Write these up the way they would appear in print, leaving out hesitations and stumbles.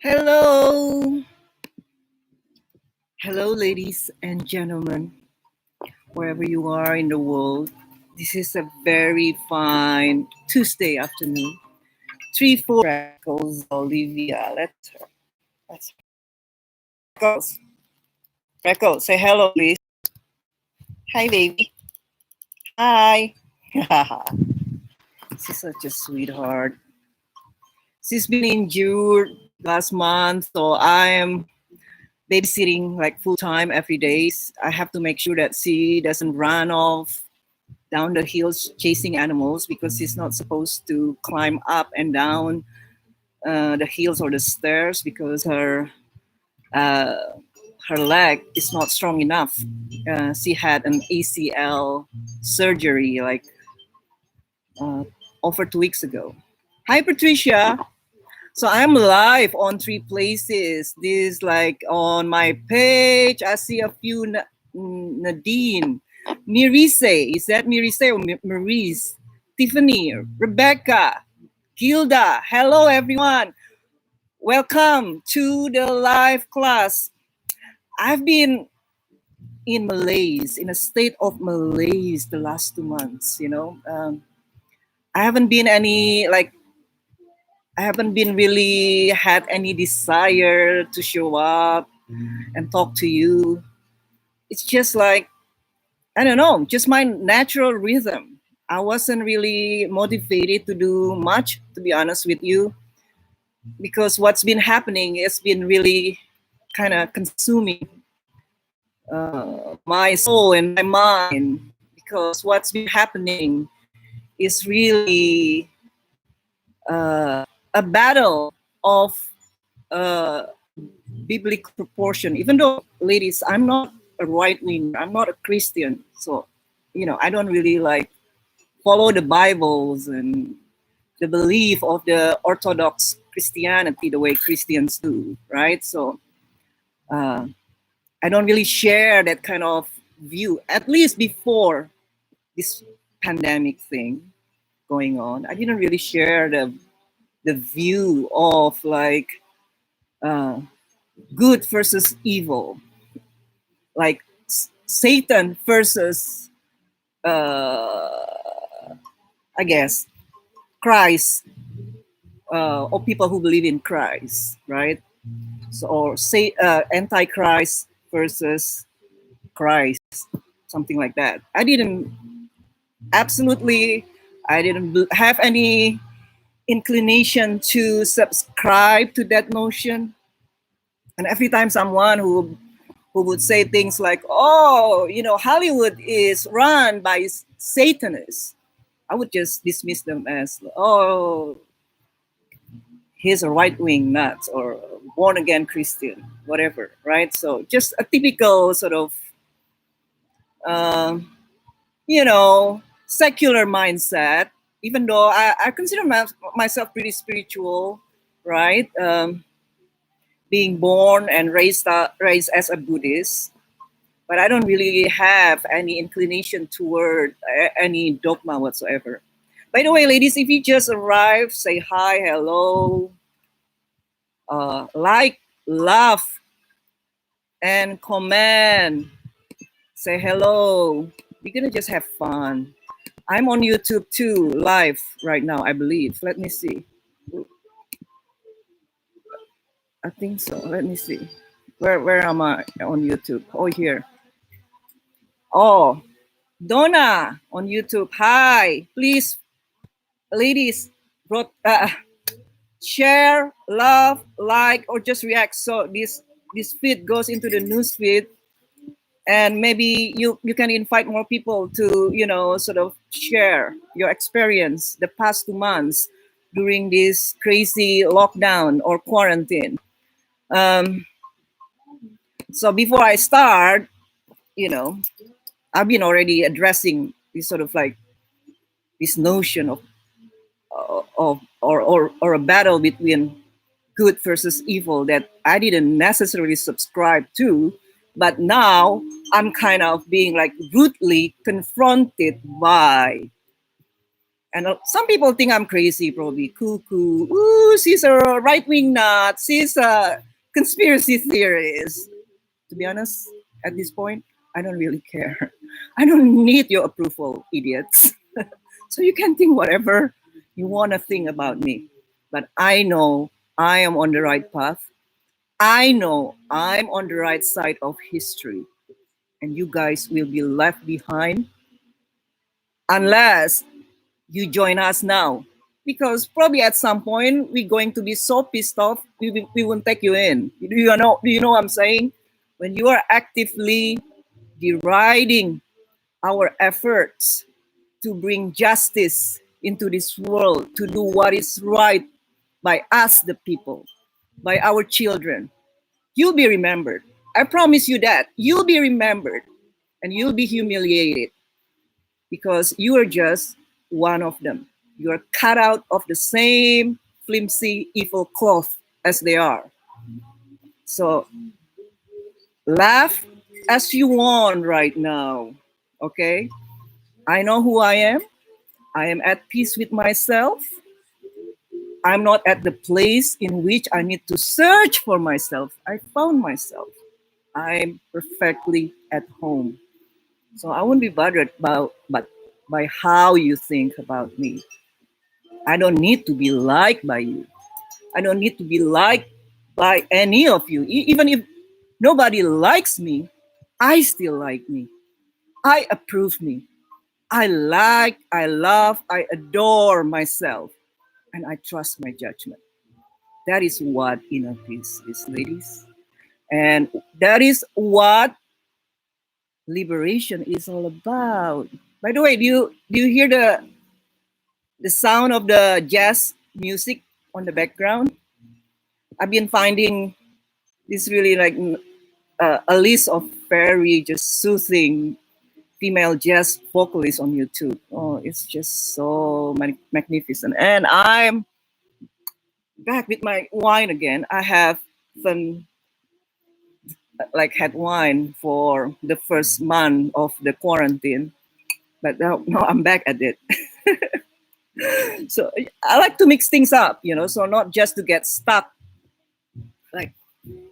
Hello. Hello, ladies and gentlemen, wherever you are in the world. This is a very fine Tuesday afternoon. 3-4 Freckles, Olivia. Let's Freckles. Freckles, say hello, please. Hi, baby. Hi. She's such a sweetheart. She's been injured last month, so I am babysitting like full time every day. I have to make sure that she doesn't run off down the hills chasing animals because she's not supposed to climb up and down the hills or the stairs because uh, her leg is not strong enough. She had an ACL surgery like over 2 weeks ago. Hi, Patricia. So I'm live on 3 places. This like on my page. I see a few Nadine, Mirise. Is that Mirise or Maurice? Tiffany, Rebecca, Gilda. Hello, everyone. Welcome to the live class. I've been in malaise, in a state of malaise the last 2 months. I haven't been I haven't been really had any desire to show up and talk to you. It's just like, I don't know, just my natural rhythm. I wasn't really motivated to do much, to be honest with you, because what's been happening has been really kind of consuming my soul and my mind, because what's been happening is really a battle of uh, biblical proportion. Even though, ladies, I'm not a right winger, I'm not a Christian, so I don't really like follow the Bibles and the belief of the Orthodox Christianity the way Christians do, right? So I don't really share that kind of view. At least before this pandemic thing going on, I didn't really share the view of like uh, good versus evil, like Satan versus, I guess, Christ, or people who believe in Christ, right? So, or say Antichrist versus Christ, something like that. Absolutely, I didn't have any inclination to subscribe to that notion. And every time someone who would say things like, "Oh, Hollywood is run by Satanists," I would just dismiss them as, "Oh, he's a right-wing nut or born-again Christian, whatever," right? So just a typical sort of, um, secular mindset. Even though I consider myself pretty spiritual, right? Being born and raised as a Buddhist, but I don't really have any inclination toward any dogma whatsoever. By the way, ladies, if you just arrived, say hi, hello, like, laugh, and comment. Say hello. We're gonna just have fun. I'm on YouTube too, live right now, I believe. Let me see. I think so. Let me see. Where am I on YouTube? Oh, here. Oh, Donna on YouTube. Hi. Please, ladies, share, love, like, or just react. So this feed goes into the news feed, and maybe you can invite more people to sort of share your experience the past 2 months during this crazy lockdown or quarantine. Um, so before I start, I've been already addressing this sort of like this notion or a battle between good versus evil that I didn't necessarily subscribe to, but now I'm kind of being like rudely confronted by And some people think I'm crazy, probably cuckoo. Ooh, she's a right-wing nut. She's a conspiracy theorist. To be honest, at this point, I don't really care. I don't need your approval, idiots. So you can think whatever you want to think about me. But I know I am on the right path. I know I'm on the right side of history. And you guys will be left behind unless you join us now. Because probably at some point we're going to be so pissed off we won't take you in. Do you know what I'm saying? When you are actively deriding our efforts to bring justice into this world, to do what is right by us, the people, by our children, you'll be remembered. I promise you that. You'll be remembered and you'll be humiliated because you are just one of them. You are cut out of the same flimsy, evil cloth as they are. So laugh as you want right now, okay? I know who I am. I am at peace with myself. I'm not at the place in which I need to search for myself. I found myself. I'm perfectly at home. So I won't be bothered by how you think about me. I don't need to be liked by you. I don't need to be liked by any of you. Even if nobody likes me, I still like me. I approve me. I like, I love, I adore myself. And I trust my judgment. That is what inner peace is, ladies. And that is what liberation is all about. By the way, do you hear the sound of the jazz music on the background? I've been finding this really like a list of very just soothing female jazz vocalists on YouTube. Oh, it's just so magnificent. And I'm back with my wine again. I have been like had wine for the first month of the quarantine, but now I'm back at it. So I like to mix things up, so not just to get stuck like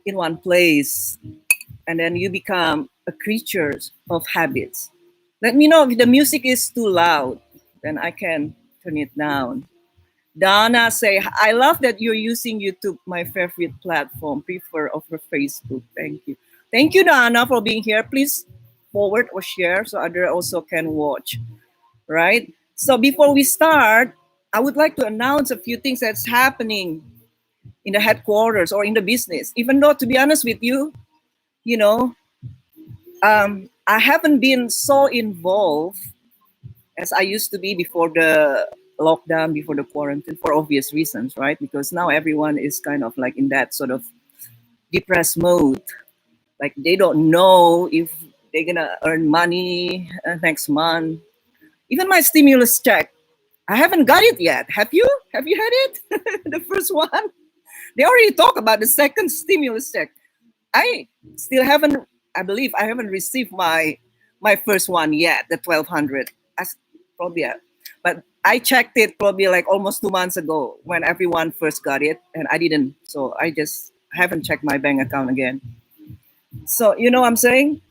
in one place and then you become a creature of habits. Let me know if the music is too loud, then I can turn it down. Donna say, I love that you're using YouTube, my favorite platform, prefer over Facebook. Thank you. Thank you, Donna, for being here. Please forward or share so others also can watch, right? So before we start, I would like to announce a few things that's happening in the headquarters or in the business. Even though, to be honest with you, you know, I haven't been so involved as I used to be before the lockdown, before the quarantine, for obvious reasons, right? Because now everyone is kind of like in that sort of depressed mode. Like they don't know if they're gonna earn money next month. Even my stimulus check, I haven't got it yet. Have you? Have you had it? The first one? They already talk about the second stimulus check. I still haven't. I believe I haven't received my first one yet. The 1,200. Probably, but I checked it probably like almost 2 months ago when everyone first got it, and I didn't. So I just haven't checked my bank account again. So you know what I'm saying?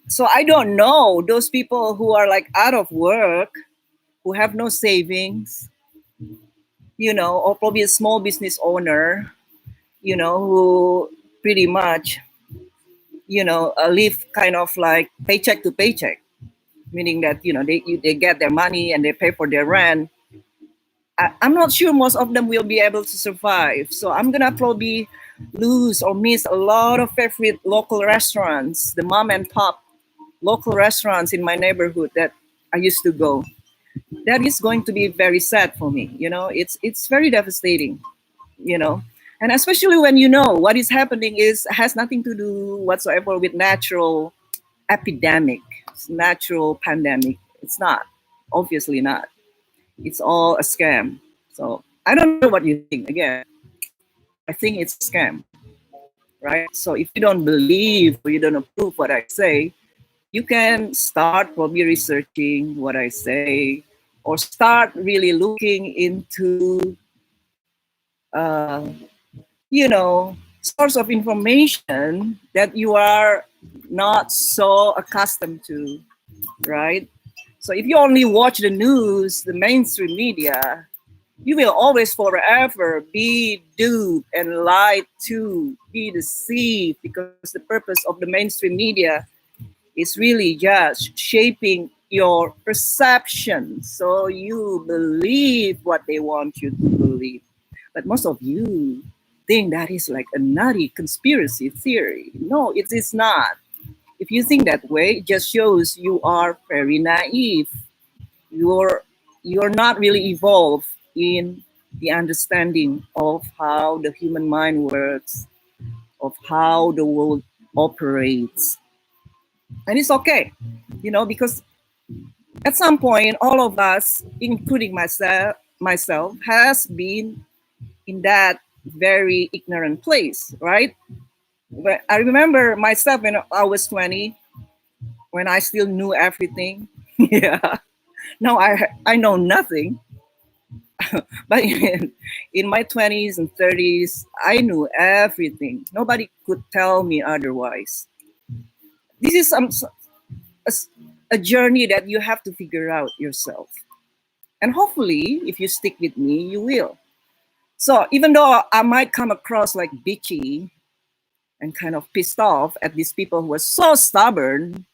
So I don't know those people who are like out of work, who have no savings, or probably a small business owner, who pretty much, live kind of like paycheck to paycheck, meaning that, they get their money and they pay for their rent. I'm not sure most of them will be able to survive. So I'm going to probably lose or miss a lot of favorite local restaurants, the mom and pop local restaurants in my neighborhood that I used to go. That is going to be very sad for me. It's very devastating, and especially when what is happening has nothing to do whatsoever with natural epidemic, natural pandemic. It's not, obviously not. It's all a scam. So I don't know what you think. Again, I think it's a scam, right? So if you don't believe or you don't approve what I say, you can start probably researching what I say, or start really looking into, uh, source of information that you are not so accustomed to, right? So if you only watch the news, the mainstream media, you will always forever be duped and lied to, be deceived, because the purpose of the mainstream media is really just shaping your perception so you believe what they want you to believe. But most of you think that is like a nutty conspiracy theory. No, it is not. If you think that way, it just shows you are very naive. You're you're not really evolved in the understanding of how the human mind works, of how the world operates. And it's okay, because at some point all of us, including myself has been in that very ignorant place, right? But I remember myself when I was 20, when I still knew everything. Yeah. Now I know nothing. But in my 20s and 30s, I knew everything. Nobody could tell me otherwise. This is a, a journey that you have to figure out yourself. And hopefully, if you stick with me, you will. So even though I might come across like bitchy and kind of pissed off at these people who are so stubborn,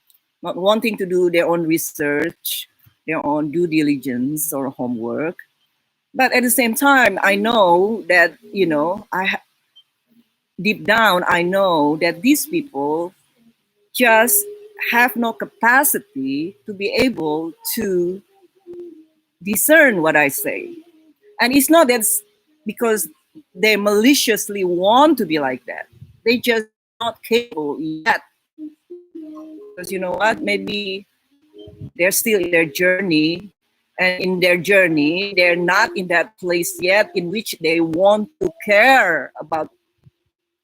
not wanting to do their own research, their own due diligence or homework, but at the same time, I know that, deep down, I know that these people just have no capacity to be able to discern what I say. And it's not that because they maliciously want to be like that. They just not capable yet. Because you know what? Maybe they're still in their journey. And in their journey, they're not in that place yet in which they want to care about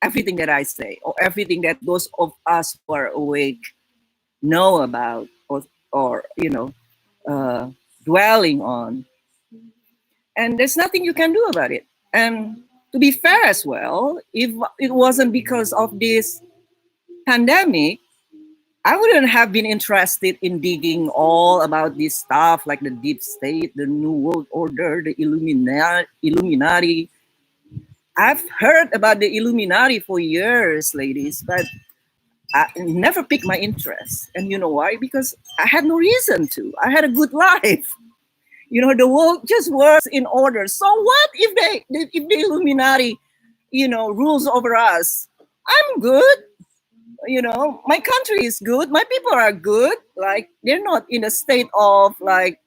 everything that I say or everything that those of us who are awake know about, or uh, dwelling on. And there's nothing you can do about it. And to be fair as well, if it wasn't because of this pandemic, I wouldn't have been interested in digging all about this stuff like the deep state, the new world order, the Illuminati. I've heard about the Illuminati for years, ladies, but I never piqued my interest. And you know why? Because I had no reason to. I had a good life. The world just works in order. So what if the Illuminati, rules over us? I'm good. My country is good. My people are good. Like they're not in a state of like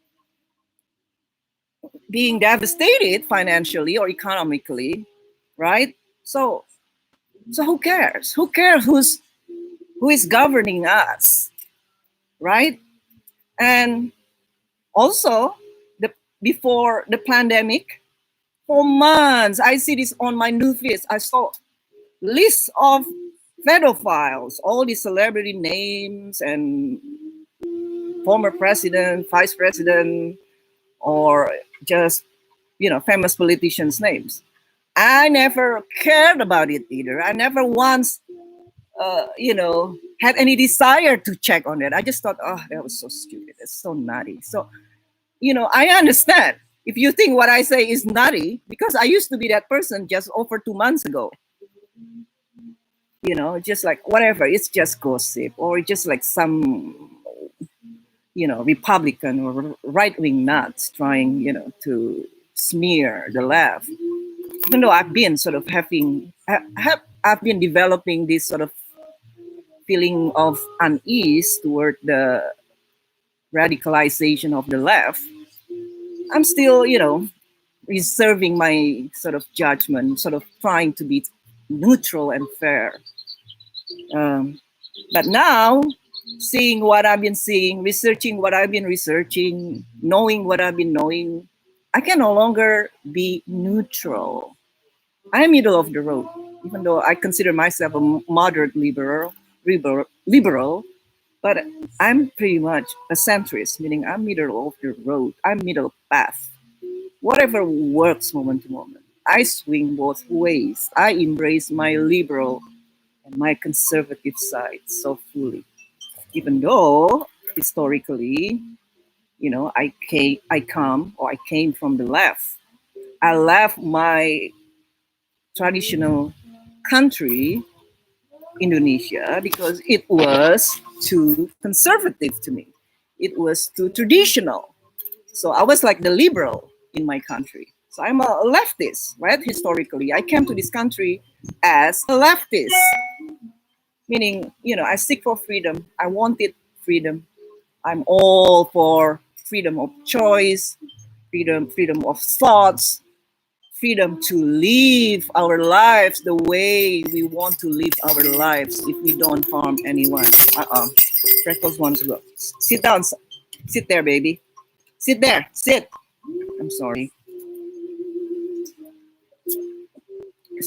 being devastated financially or economically, right? So who cares? Who cares who is governing us, right? And also, before the pandemic, for months, I see this on my news feeds. I saw lists of pedophiles, all these celebrity names and former president, vice president, or just famous politicians' names. I never cared about it either. I never once, had any desire to check on it. I just thought, oh, that was so stupid. It's so nutty. So, I understand if you think what I say is nutty, because I used to be that person just over 2 months ago. Just like whatever, it's just gossip, or just like some, Republican or right-wing nuts trying, to smear the left. Even though I've been sort of I've been developing this sort of feeling of unease toward the radicalization of the left, I'm still, reserving my sort of judgment, sort of trying to be neutral and fair. Um, but now, seeing what I've been seeing, researching what I've been researching, knowing what I've been knowing, I can no longer be neutral. I'm middle of the road, even though I consider myself a moderate liberal. But I'm pretty much a centrist, meaning I'm middle of the road. I'm middle path. Whatever works moment to moment. I swing both ways. I embrace my liberal and my conservative side so fully. Even though historically, I came from the left. I left my traditional country, Indonesia, because it was too conservative to me. It was too traditional. So I was like the liberal in my country. So I'm a leftist, right? Historically, I came to this country as a leftist, meaning, I seek for freedom. I wanted freedom. I'm all for freedom of choice, freedom of thoughts, freedom to live our lives the way we want to live our lives if we don't harm anyone. Freckles wants to go. Sit down. Sit there, baby. Sit there. Sit. I'm sorry.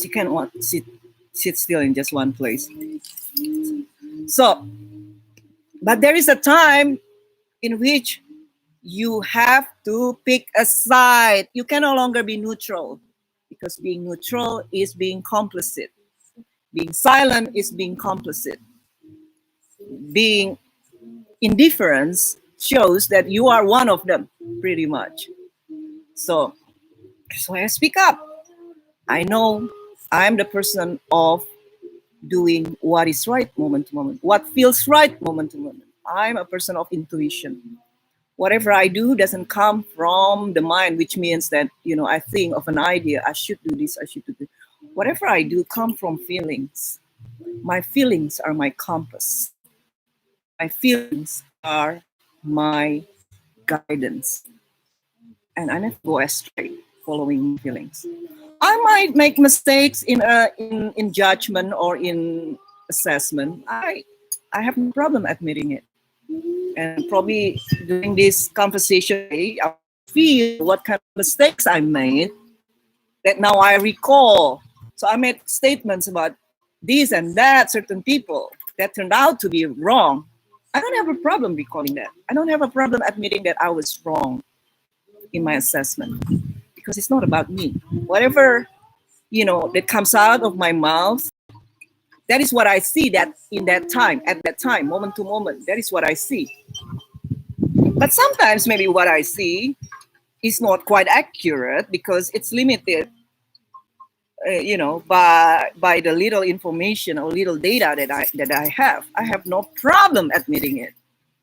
She can't sit still in just one place. So, but there is a time in which you have to pick a side. You can no longer be neutral, because being neutral is being complicit. Being silent is being complicit. Being indifference shows that you are one of them, pretty much. So that's why I speak up. I know I'm the person of doing what is right moment to moment, what feels right moment to moment. I'm a person of intuition. Whatever I do doesn't come from the mind, which means that, I think of an idea, I should do this, I should do this. Whatever I do come from feelings. My feelings are my compass. My feelings are my guidance. And I never go astray following my feelings. I might make mistakes in judgment or in assessment. I have no problem admitting it. And probably during this conversation, I feel what kind of mistakes I made that now I recall. So I made statements about this and that, certain people that turned out to be wrong. I don't have a problem recalling that. I don't have a problem admitting that I was wrong in my assessment, because it's not about me. Whatever, that comes out of my mouth, that is what I see that in that time, at that time, moment to moment, that is what I see. But sometimes maybe what I see is not quite accurate because it's limited, by the little information or little data that I have. I have no problem admitting it,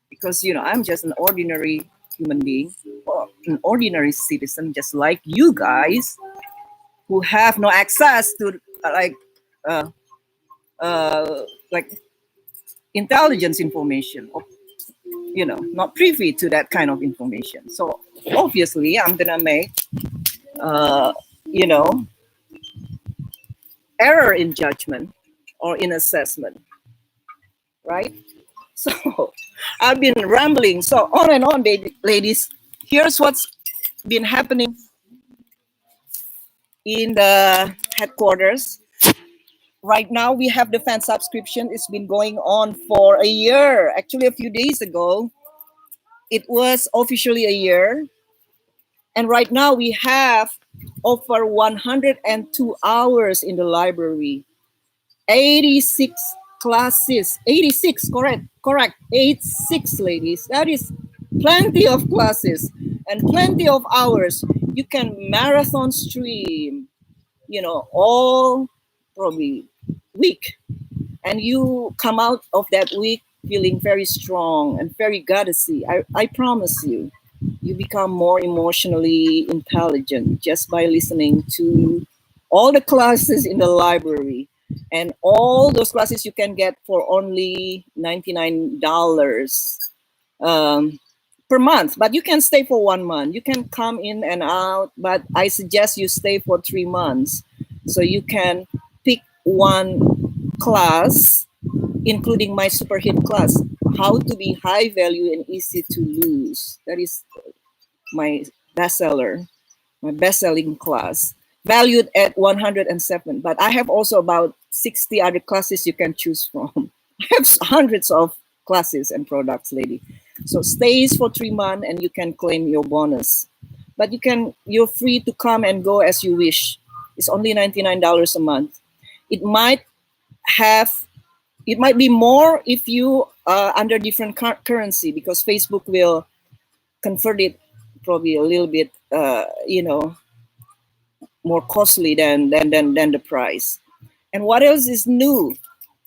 because I'm just an ordinary human being or an ordinary citizen, just like you guys, who have no access to uh, like intelligence information, or not privy to that kind of information. So obviously I'm gonna make uh, you know error in judgment or in assessment, right? So I've been rambling so on and on, baby, ladies. Here's what's been happening in the headquarters. Right now we have the fan subscription. It's been going on for a year. Actually, a few days ago it was officially a year. And right now we have over 102 hours in the library, 86 classes, 86, correct, 86, ladies. That is plenty of classes and plenty of hours. You can marathon stream, all probably week. And you come out of that week feeling very strong and very goddessy. I promise you, you become more emotionally intelligent just by listening to all the classes in the library. And all those classes you can get for only $99 per month. But you can stay for 1 month. You can come in and out, but I suggest you stay for 3 months. So you can pick one class, including my super hit class, how to be high value and easy to lose. That is my bestseller, my best-selling class, valued at 107. But I have also about 60 other classes you can choose from. I have hundreds of classes and products, lady. So stays for 3 months and you can claim your bonus. But you're free to come and go as you wish. It's only $99 a month. It might have it might be more if you under different currency, because Facebook will convert it probably a little bit more costly than the price. And what else is new?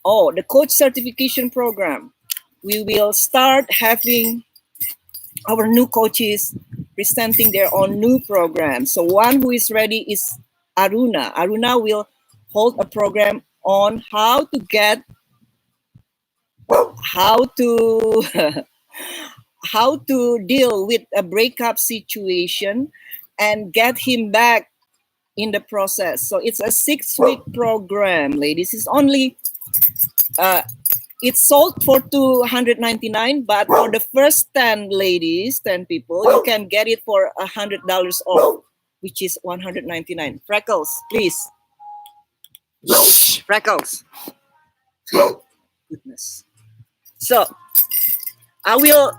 Oh, the coach certification program. We will start having our new coaches presenting their own new program. So one who is ready is Aruna. Aruna will hold a program on how to how to deal with a breakup situation and get him back in the process. So it's a 6-week program, ladies. It's only it's sold for $299, but for the first 10 ladies, 10 people, you can get it for $100 off, which is $199. Freckles, please. Freckles. Goodness. So I will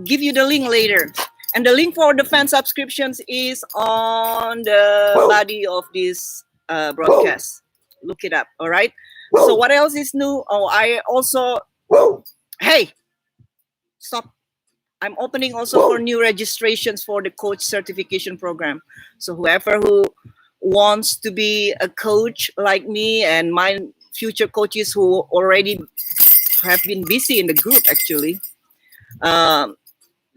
give you the link later. And the link for the fan subscriptions is on the body of this broadcast. Look it up, all right? So what else is new? Oh, I also... Hey! Stop. I'm opening also for new registrations for the coach certification program. So whoever who wants to be a coach like me, and my future coaches who already have been busy in the group, actually.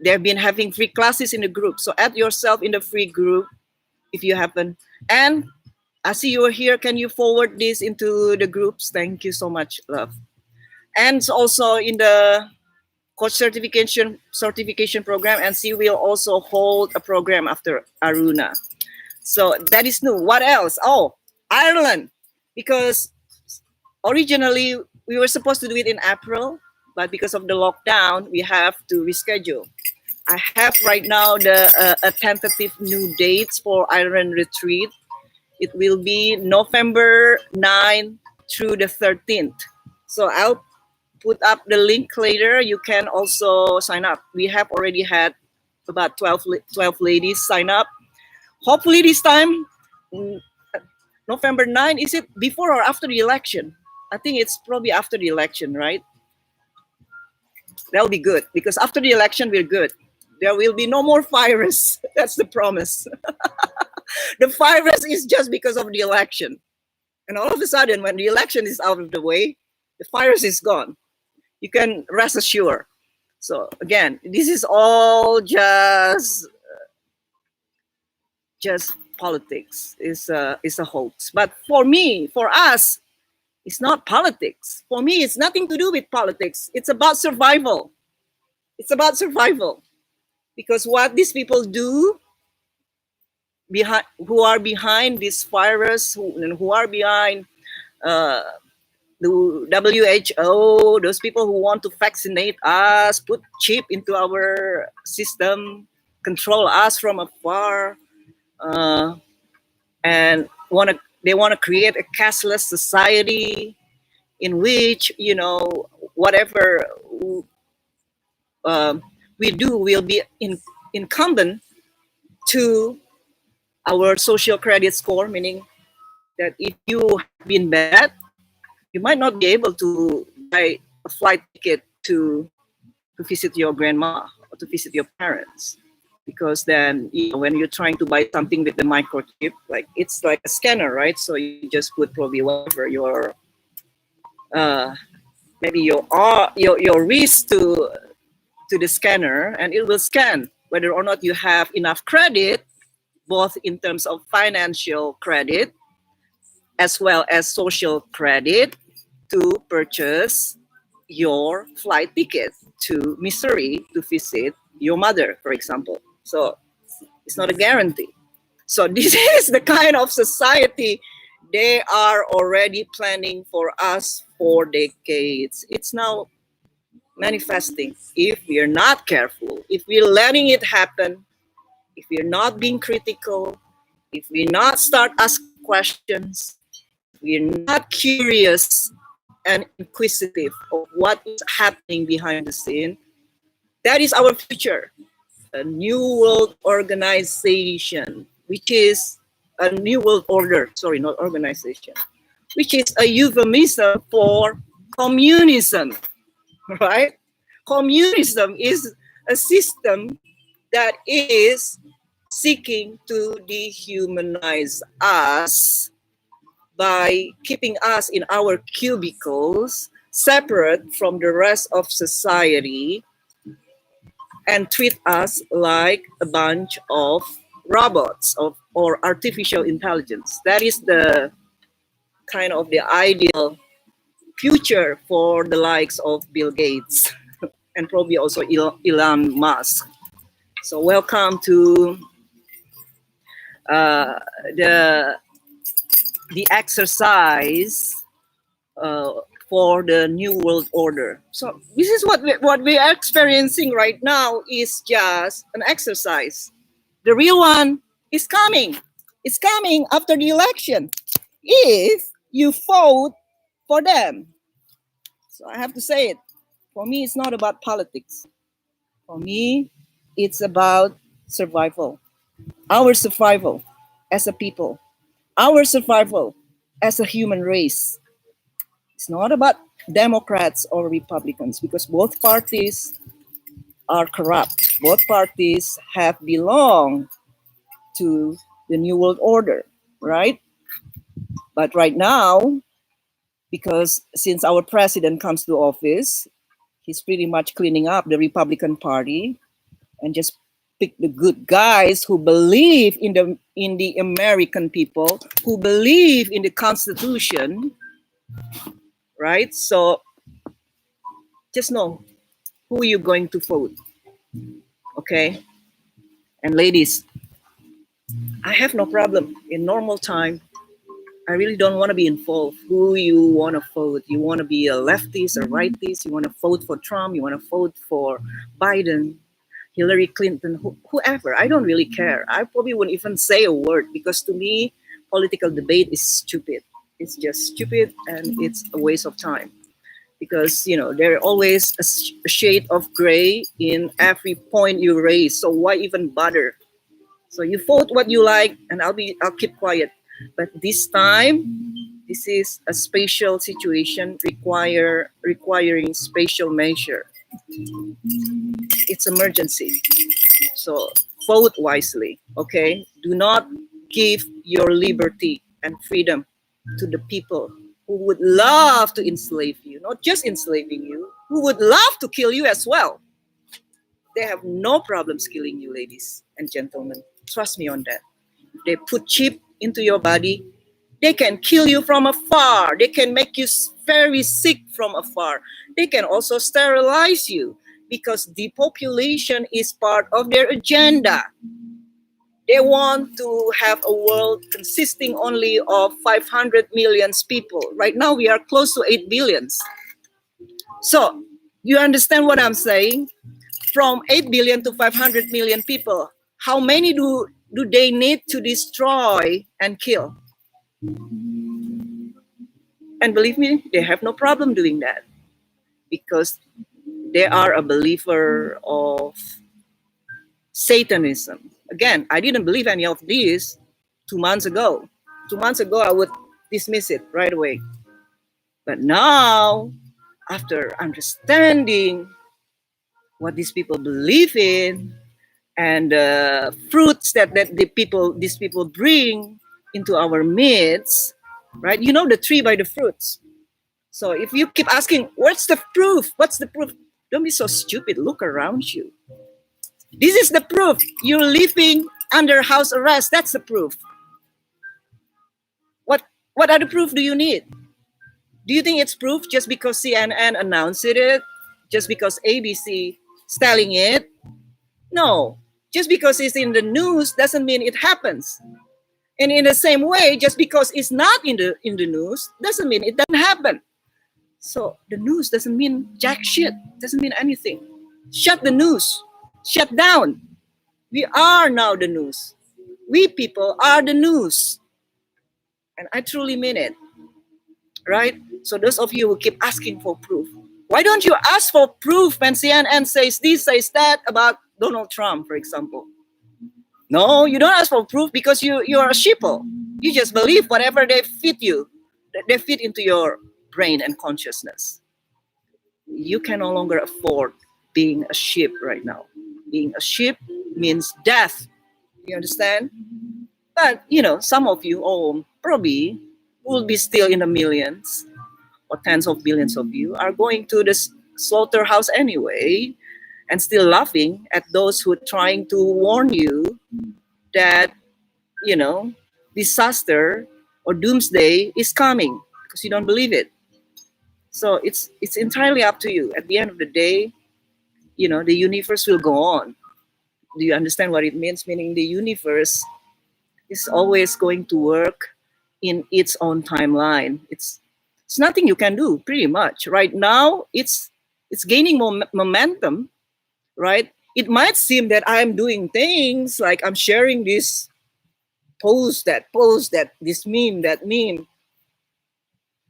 They've been having free classes in the group. So add yourself in the free group if you happen. And I see you are here. Can you forward this into the groups? Thank you so much, love. And also in the coach certification program, and she will also hold a program after Aruna. So that is new. What else? Oh, Ireland. Because originally we were supposed to do it in April, but because of the lockdown, we have to reschedule. I have right now a tentative new dates for Ireland retreat. It will be November 9th through the 13th. So I'll put up the link later. You can also sign up. We have already had about 12 ladies sign up. Hopefully this time, November 9th, is it before or after the election? I think it's probably after the election, right? That'll be good, because after the election, we're good. There will be no more virus. That's the promise. The virus is just because of the election. And all of a sudden, when the election is out of the way, the virus is gone. You can rest assured. So again, this is all just politics. It's a hoax. But for me, for us, it's not politics. For me, it's nothing to do with politics. It's about survival. It's about survival. Because what these people do, who are behind this virus, who are behind the WHO, those people who want to vaccinate us, put chip into our system, control us from afar, and they want to create a cashless society in which, whatever we do will be incumbent to our social credit score, meaning that if you have been bad, you might not be able to buy a flight ticket to visit your grandma or to visit your parents. Because then, when you're trying to buy something with the microchip, like it's like a scanner, right? So you just put probably whatever your maybe your wrist to the scanner, and it will scan whether or not you have enough credit, both in terms of financial credit as well as social credit, to purchase your flight ticket to Missouri to visit your mother, for example. So it's not a guarantee. So this is the kind of society they are already planning for us for decades. It's now manifesting. If we are not careful, if we're letting it happen, if we're not being critical, if we not start asking questions, if we're not curious, and inquisitive of what is happening behind the scene. That is our future. A new world organization, which is a new world order, sorry, not organization, which is a euphemism for communism, right? Communism is a system that is seeking to dehumanize us by keeping us in our cubicles, separate from the rest of society, and treat us like a bunch of robots or artificial intelligence. That is the kind of the ideal future for the likes of Bill Gates and probably also Elon Musk. So welcome to uh, the exercise uh, for the new world order. So this is what we are experiencing right now is just an exercise. The real one is coming. It's coming after the election if you vote for them. So I have to say it. For me, it's not about politics. For me, it's about survival. Our survival as a people. Our survival as a human race. It's not about Democrats or Republicans because both parties are corrupt. Both parties have belonged to the New World Order, right? But right now, because since our president comes to office, he's pretty much cleaning up the Republican Party and just pick the good guys who believe in the American people, who believe in the Constitution, right? So just know who you're going to vote, okay? And ladies, I have no problem in normal time. I really don't want to be involved. Who you want to vote? You want to be a leftist or rightist? You want to vote for Trump? You want to vote for Biden, Hillary Clinton, whoever? I don't really care. I probably wouldn't even say a word because to me, political debate is stupid. It's just stupid and it's a waste of time. Because there's always a shade of gray in every point you raise. So why even bother? So you vote what you like, and I'll keep quiet. But this time, this is a spatial situation requiring spatial measure. It's emergency. So vote wisely, okay? Do not give your liberty and freedom to the people who would love to enslave you, not just enslaving you, who would love to kill you as well. They have no problems killing you, ladies and gentlemen. Trust me on that. They put chip into your body. They can kill you from afar. They can make you very sick from afar. They can also sterilize you because depopulation is part of their agenda. They want to have a world consisting only of 500 million people. Right now, we are close to 8 billion. So, you understand what I'm saying? From 8 billion to 500 million people, how many do they need to destroy and kill? And believe me, they have no problem doing that because they are a believer of Satanism. Again, I didn't believe any of these 2 months ago. 2 months ago, I would dismiss it right away. But now, after understanding what these people believe in and the fruits that these people bring into our midst, right? You know the tree by the fruits. So if you keep asking, what's the proof? What's the proof? Don't be so stupid. Look around you. This is the proof. You're living under house arrest. That's the proof. What other proof do you need? Do you think it's proof just because CNN announced it? Just because ABC is telling it? No. Just because it's in the news doesn't mean it happens. And in the same way, just because it's not in the news doesn't mean it doesn't happen. So the news doesn't mean jack shit. Doesn't mean anything. Shut the news. Shut down. We are now the news. We people are the news. And I truly mean it. right? So those of you who keep asking for proof, why don't you ask for proof when CNN says this, says that about Donald Trump, for example? No, you don't ask for proof because you are a sheeple. You just believe whatever they feed you, they feed into your brain and consciousness. You can no longer afford being a sheep right now. Being a sheep means death. You understand? But some of you, probably will be still in the millions or tens of billions of you are going to this slaughterhouse anyway and still laughing at those who are trying to warn you that disaster or doomsday is coming because you don't believe it. So it's entirely up to you. At the end of the day, the universe will go on. Do you understand what it means? Meaning the universe is always going to work in its own timeline. It's nothing you can do, pretty much. Right now, it's gaining momentum, right? It might seem that I'm doing things like I'm sharing this post, that this meme, that meme,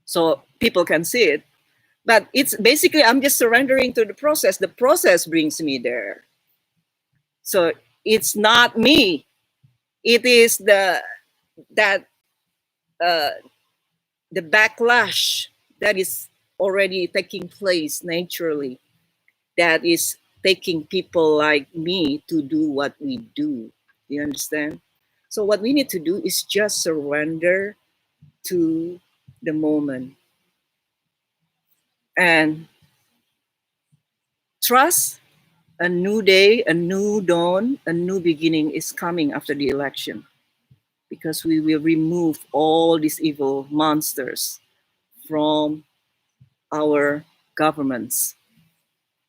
so people can see it. But it's basically I'm just surrendering to the process. The process brings me there. So it's not me. It is that uh, the backlash that is already taking place naturally, that is taking people like me to do what we do. You understand? So what we need to do is just surrender to the moment and trust a new day, a new dawn, a new beginning is coming after the election, because we will remove all these evil monsters from our governments.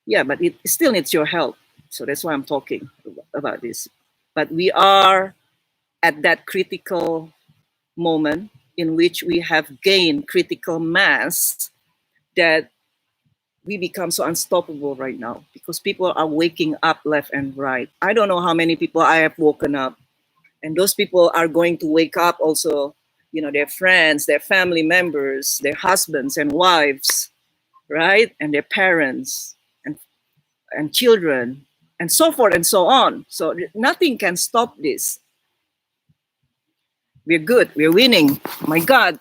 Yeah, but it still needs your help. So that's why I'm talking about this. But we are at that critical moment in which we have gained critical mass that we become so unstoppable right now because people are waking up left and right. I don't know how many people I have woken up, and those people are going to wake up also, their friends, their family members, their husbands and wives, right? And their parents and children and so forth and so on. So nothing can stop this. We're good. We're winning. My God,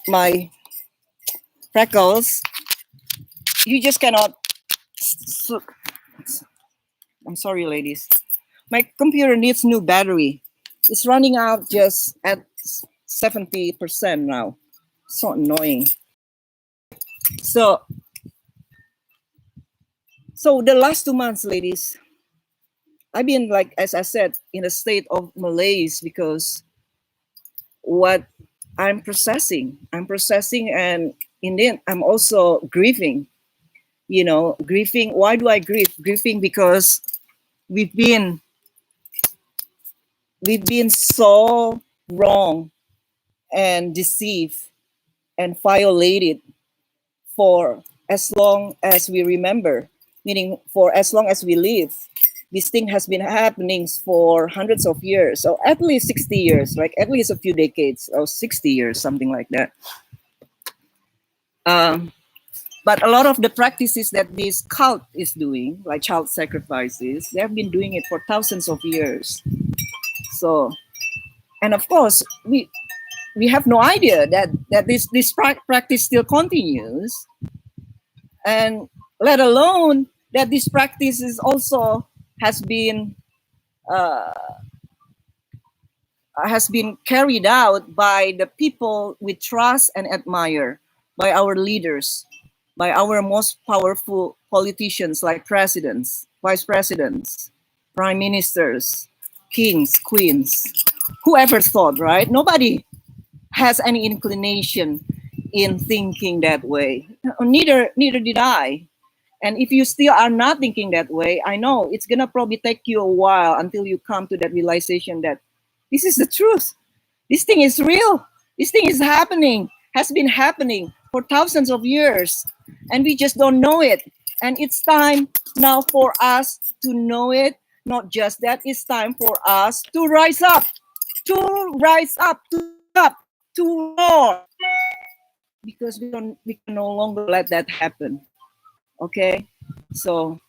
my freckles. You just cannot. I'm sorry, ladies. My computer needs new battery. It's running out just at 70% now. So annoying. So the last 2 months, ladies, I've been, like, as I said, in a state of malaise because what I'm processing, and in the end, I'm also grieving. Grieving. Why do I grieve? Grieving because we've been so wrong and deceived and violated for as long as we remember, meaning for as long as we live. This thing has been happening for hundreds of years, so at least 60 years, like at least a few decades, or 60 years, something like that. But a lot of the practices that this cult is doing, like child sacrifices, they have been doing it for thousands of years. So, and of course, we have no idea that this practice still continues, and let alone that this practice is also has been carried out by the people we trust and admire, by our leaders, by our most powerful politicians like presidents, vice presidents, prime ministers, kings, queens. Whoever thought, right? Nobody has any inclination in thinking that way. Neither did I. And if you still are not thinking that way, I know it's gonna probably take you a while until you come to that realization that this is the truth. This thing is real. This thing is happening, has been happening for thousands of years, and we just don't know it. And it's time now for us to know it. Not just that, it's time for us to rise up, to rise up, to roar. because we can no longer let that happen. Okay, so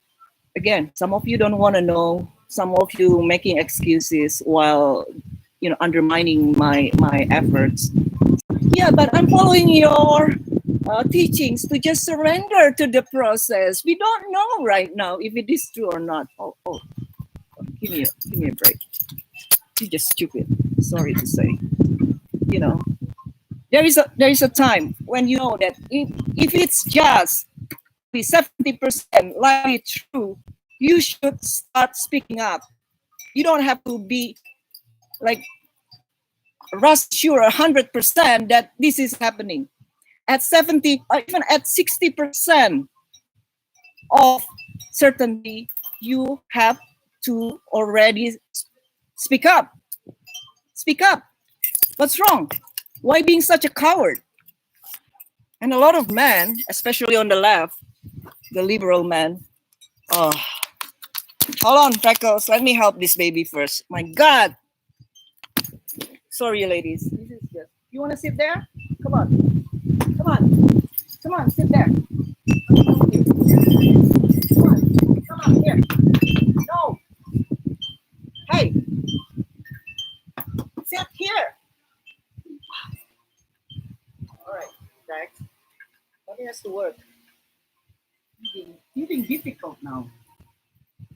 again, some of you don't want to know, some of you making excuses while undermining my efforts. Yeah, but I'm following your teachings to just surrender to the process. We don't know right now if it is true or not. Oh, give me a break. You're just stupid. Sorry to say. You know, there is a time when you know that if it's just be 70% likely true, you should start speaking up. You don't have to be like rush sure 100% that this is happening. At 70 or even at 60% of certainty, you have to already speak up. Speak up. What's wrong? Why being such a coward? And a lot of men, especially on the left, the liberal men, oh, hold on, Freckles. Let me help this baby first. My God. Sorry, ladies. This is just. You want to sit there? Come on. Come on. Come on, sit there. Come on. Come on, here. No. Hey. Sit here. All right, Rex. What has to work? You're being difficult now.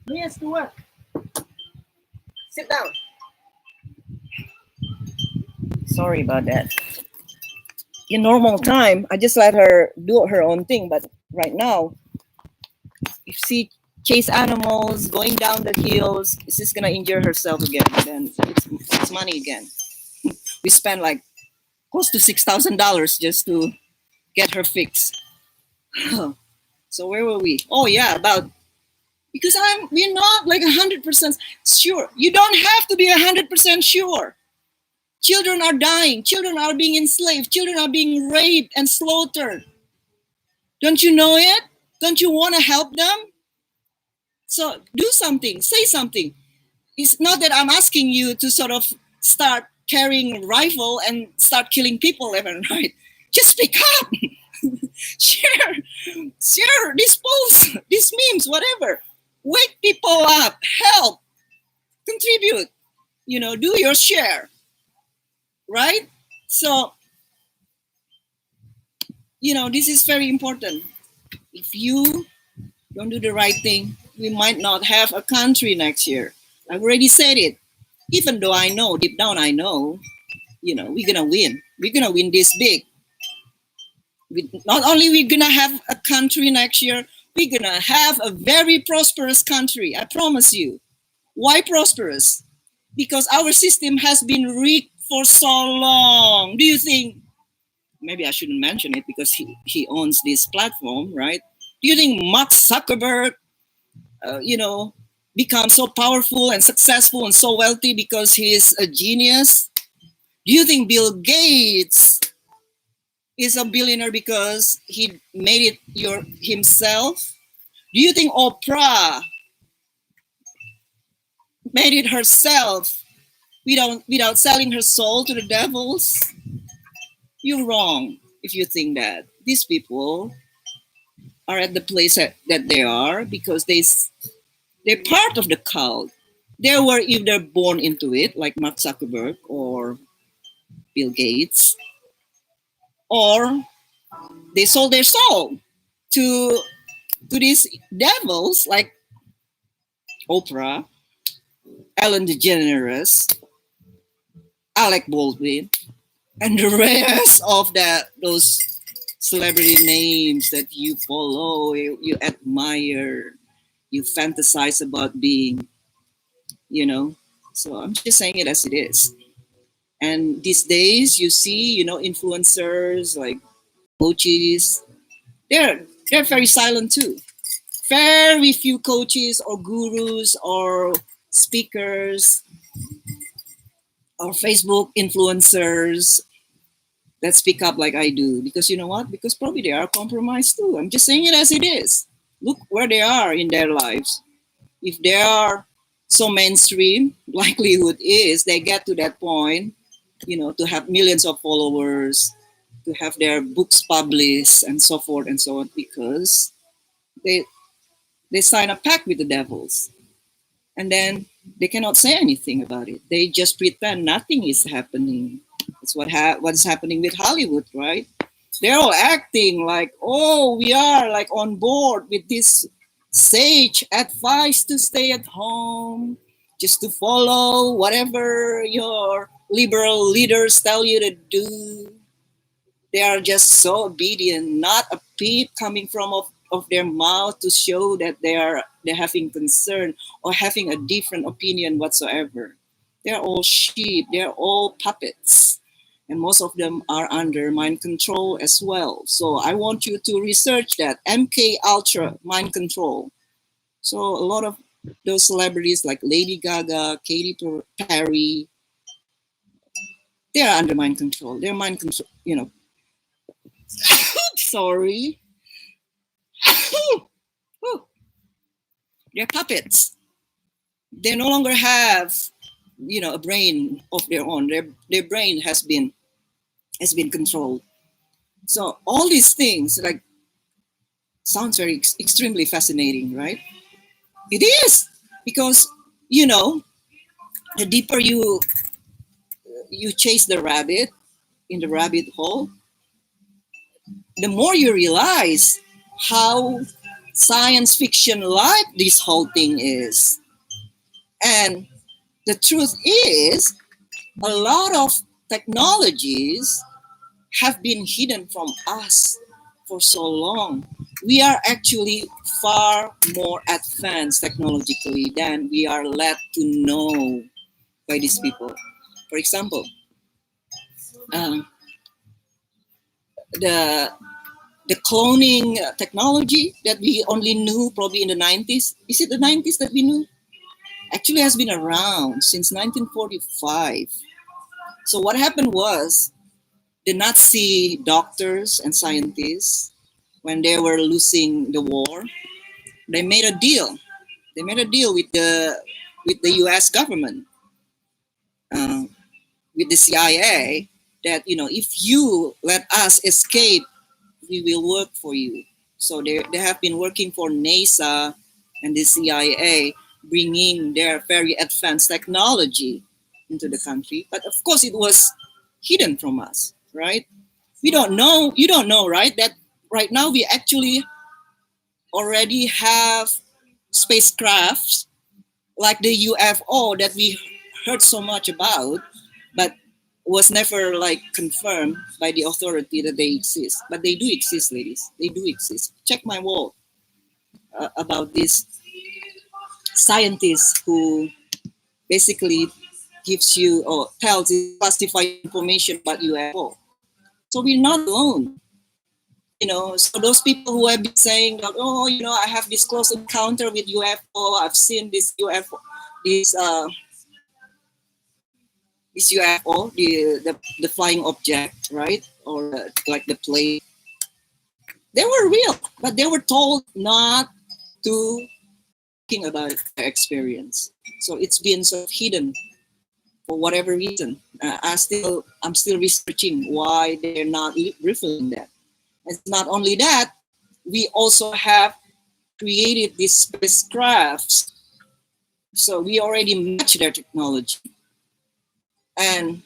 What has to work? Sit down. Sorry about that. In normal time, I just let her do her own thing. But right now, if she chase animals, going down the hills, she's gonna injure herself again. Then it's money again. We spend like close to $6,000 just to get her fixed. So where were we? Oh yeah, about because we're not like 100% sure. You don't have to be 100% sure. Children are dying. Children are being enslaved. Children are being raped and slaughtered. Don't you know it? Don't you want to help them? So do something. Say something. It's not that I'm asking you to sort of start carrying a rifle and start killing people left and right. Just speak up. share, these posts, these memes, whatever. Wake people up. Help. Contribute. Do your share. Right? So, this is very important. If you don't do the right thing, we might not have a country next year. I've already said it. Even though I know, deep down I know, we're going to win. We're going to win this big. Not only we're going to have a country next year, we're going to have a very prosperous country. I promise you. Why prosperous? Because our system has been rigged for so long. Do you think, maybe I shouldn't mention it because he owns this platform, right? Do you think Mark Zuckerberg, becomes so powerful and successful and so wealthy because he is a genius? Do you think Bill Gates is a billionaire because he made it himself? Do you think Oprah made it herself without selling her soul to the devils? You're wrong if you think that. These people are at the place that they are because they're part of the cult. They were either born into it, like Mark Zuckerberg or Bill Gates, or they sold their soul to these devils like Oprah, Ellen DeGeneres, Alec Baldwin, and the rest of those celebrity names that you follow, you admire, you fantasize about being, So I'm just saying it as it is. And these days, you see, influencers like coaches, they're very silent too. Very few coaches or gurus or speakers or Facebook influencers that speak up like I do. Because you know what? Because probably they are compromised too. I'm just saying it as it is. Look where they are in their lives. If they are so mainstream, likelihood is they get to that point, to have millions of followers, to have their books published and so forth and so on, because they they sign a pact with the devils, and then they cannot say anything about it. They just pretend nothing is happening. That's what is happening with Hollywood, right? They're all acting like, oh, we are like on board with this sage advice to stay at home, just to follow whatever your liberal leaders tell you to do. They are just so obedient, not a peep coming from of their mouth to show that they're having concern or having a different opinion whatsoever. They're all sheep, they're all puppets. And most of them are under mind control as well. So I want you to research that MK Ultra mind control. So a lot of those celebrities like Lady Gaga, Katy Perry, they are under mind control. They're mind control, sorry. They're puppets. They no longer have, a brain of their own. Their brain has been controlled. So all these things like sounds very extremely fascinating, right? It is, because the deeper you chase the rabbit in the rabbit hole, the more you realize how science fiction like this whole thing is. And the truth is, a lot of technologies have been hidden from us for so long. We are actually far more advanced technologically than we are led to know by these people. For example, um, the the cloning technology that we only knew probably in the 90s. Is it the 90s that we knew? Actually has been around since 1945. So what happened was the Nazi doctors and scientists, when they were losing the war, they made a deal. They made a deal with the U.S. government, uh, with the CIA, that if you let us escape, we will work for you. So they have been working for NASA and the CIA, bringing their very advanced technology into the country. But of course, it was hidden from us, right? We don't know. You don't know, right? That right now we actually already have spacecrafts like the UFO that we heard so much about, but was never like confirmed by the authority that they exist. But they do exist, ladies. They do exist. Check my wall about these scientists who basically gives you or tells you classified information about UFO. So we're not alone. So those people who have been saying that, oh, I have this close encounter with UFO, I've seen this UFO, this this UFO, the flying object, right? Or like the plane. They were real, but they were told not to think about their experience. So it's been sort of hidden for whatever reason. I'm still researching why they're not revealing that. It's not only that, we also have created these spacecrafts. So we already match their technology. And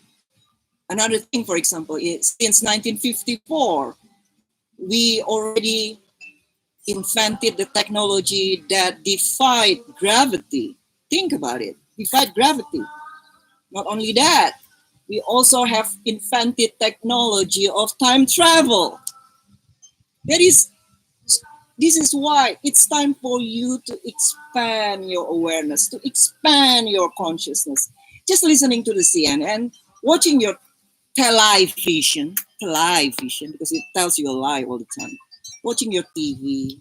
another thing, for example, is since 1954, we already invented the technology that defied gravity. Think about it, defied gravity. Not only that, we also have invented technology of time travel. That is This is why it's time for you to expand your awareness, to expand your consciousness. Just listening to the CNN, watching your television, because it tells you a lie all the time. Watching your TV,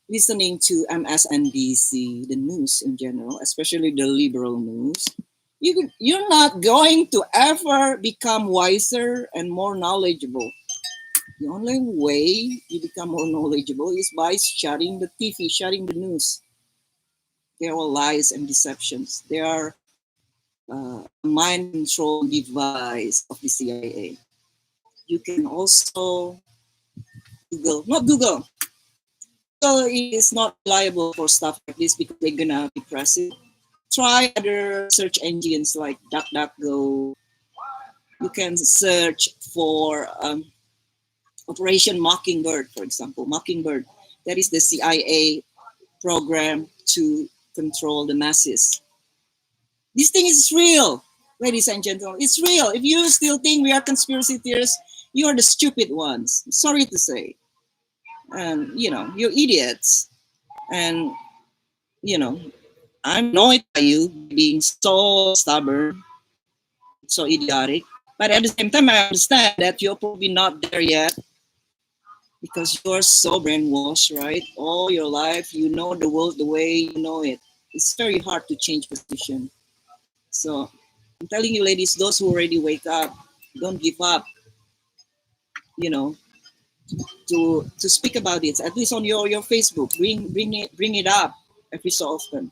listening to MSNBC, the news in general, especially the liberal news. You're not going to ever become wiser and more knowledgeable. The only way you become more knowledgeable is by shutting the TV, shutting the news. They are all lies and deceptions. They are a mind control device of the CIA. You can also Google, not Google. Google is not reliable for stuff like this because they're gonna repress it. Try other search engines like DuckDuckGo. You can search for Operation Mockingbird, for example. Mockingbird, that is the CIA program to control the masses. This thing is real, ladies and gentlemen. It's real. If you still think we are conspiracy theorists, you are the stupid ones. Sorry to say. And, you're idiots. And, you know, I'm annoyed by you being so stubborn, so idiotic. But at the same time, I understand that you're probably not there yet because you're so brainwashed, right? All your life, you know the world the way you know it. It's very hard to change position. So I'm telling you, ladies, those who already wake up, don't give up. You know, to speak about it, at least on your Facebook, bring it up every so often.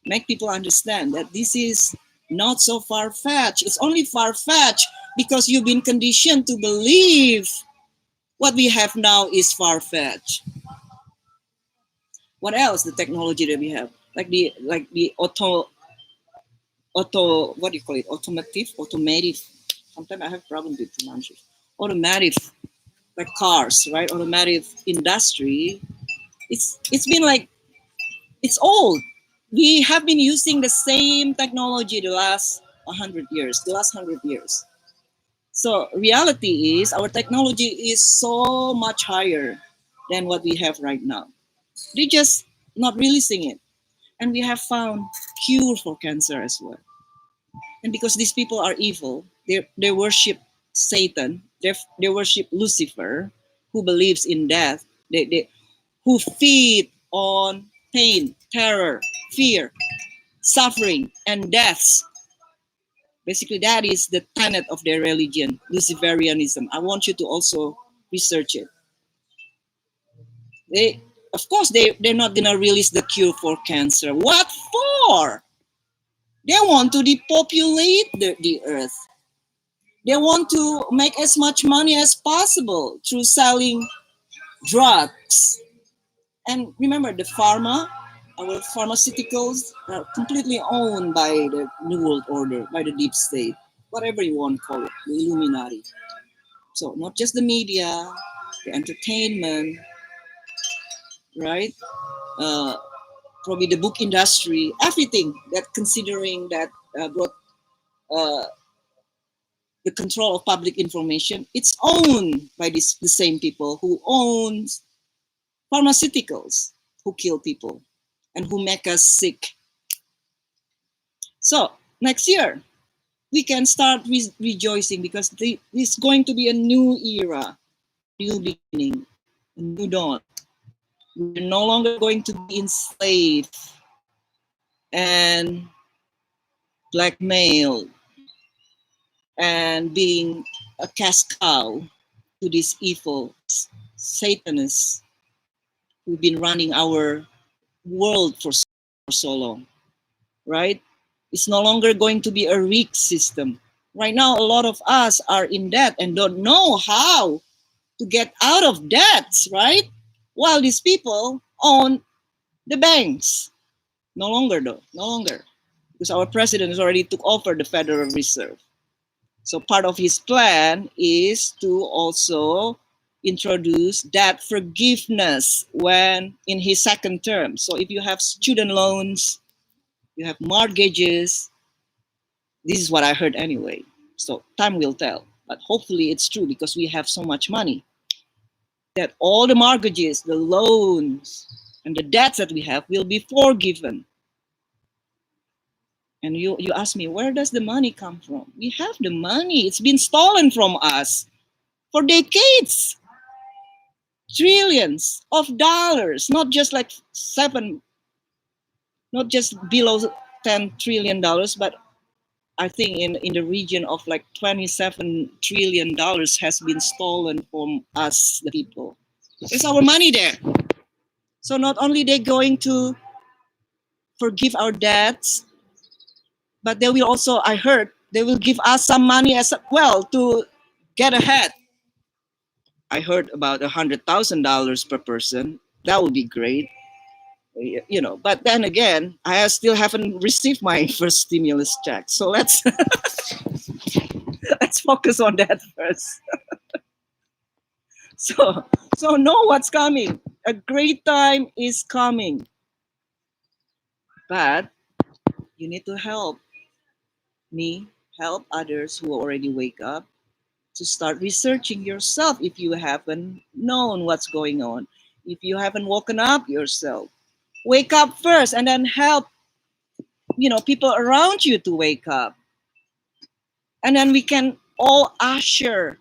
Make people understand that this is not so far fetched. It's only far fetched because you've been conditioned to believe what we have now is far fetched. What else? The technology that we have, like the auto what do you call it? Automotive. Sometimes I have problems with pronunciation. Automotive, like cars, right? Automotive industry. It's been like it's old. We have been using the same technology the last 100 years. The last 100 years. So reality is our technology is so much higher than what we have right now. They just not releasing it. And we have found cure for cancer as well. And because these people are evil, they worship Satan, they worship Lucifer, who believes in death, who feed on pain, terror, fear, suffering, and deaths. Basically, that is the tenet of their religion, Luciferianism. I want you to also research it. Of course, they're not gonna release the cure for cancer. What for? They want to depopulate the earth. They want to make as much money as possible through selling drugs. And remember, our pharmaceuticals are completely owned by the New World Order, by the deep state, whatever you want to call it, the Illuminati. So not just the media, the entertainment, right? Uh, Probably the book industry, everything that considering that brought uh, the control of public information, it's owned by the same people who owns pharmaceuticals, who kill people and who make us sick. So next year, we can start rejoicing because it's going to be a new era, new beginning, a new dawn. We're no longer going to be enslaved and blackmailed and being a cash cow to these evil Satanists who've been running our world for so long, right? It's no longer going to be a rigged system. Right now, a lot of us are in debt and don't know how to get out of debts, right? While these people own the banks. No longer, though, no longer. Because our president has already took over the Federal Reserve. So part of his plan is to also introduce debt forgiveness when in his second term. So if you have student loans, you have mortgages, this is what I heard anyway. So time will tell. But hopefully it's true because we have so much money that all the mortgages, the loans, and the debts that we have will be forgiven. And you ask me, where does the money come from? We have the money. It's been stolen from us for decades. Trillions of dollars, not just like not just below $10 trillion, but I think in the region of like $27 trillion has been stolen from us, the people. It's our money there. So not only they're going to forgive our debts, but they will also, I heard, they will give us some money as well to get ahead. I heard about $100,000 per person. That would be great, you know. But then again, I still haven't received my first stimulus check. So let's let's focus on that first. So so know what's coming. A great time is coming, but you need to help me, help others who already wake up to start researching yourself if you haven't known what's going on. If you haven't woken up yourself, wake up first and then help, you know, people around you to wake up. And then we can all usher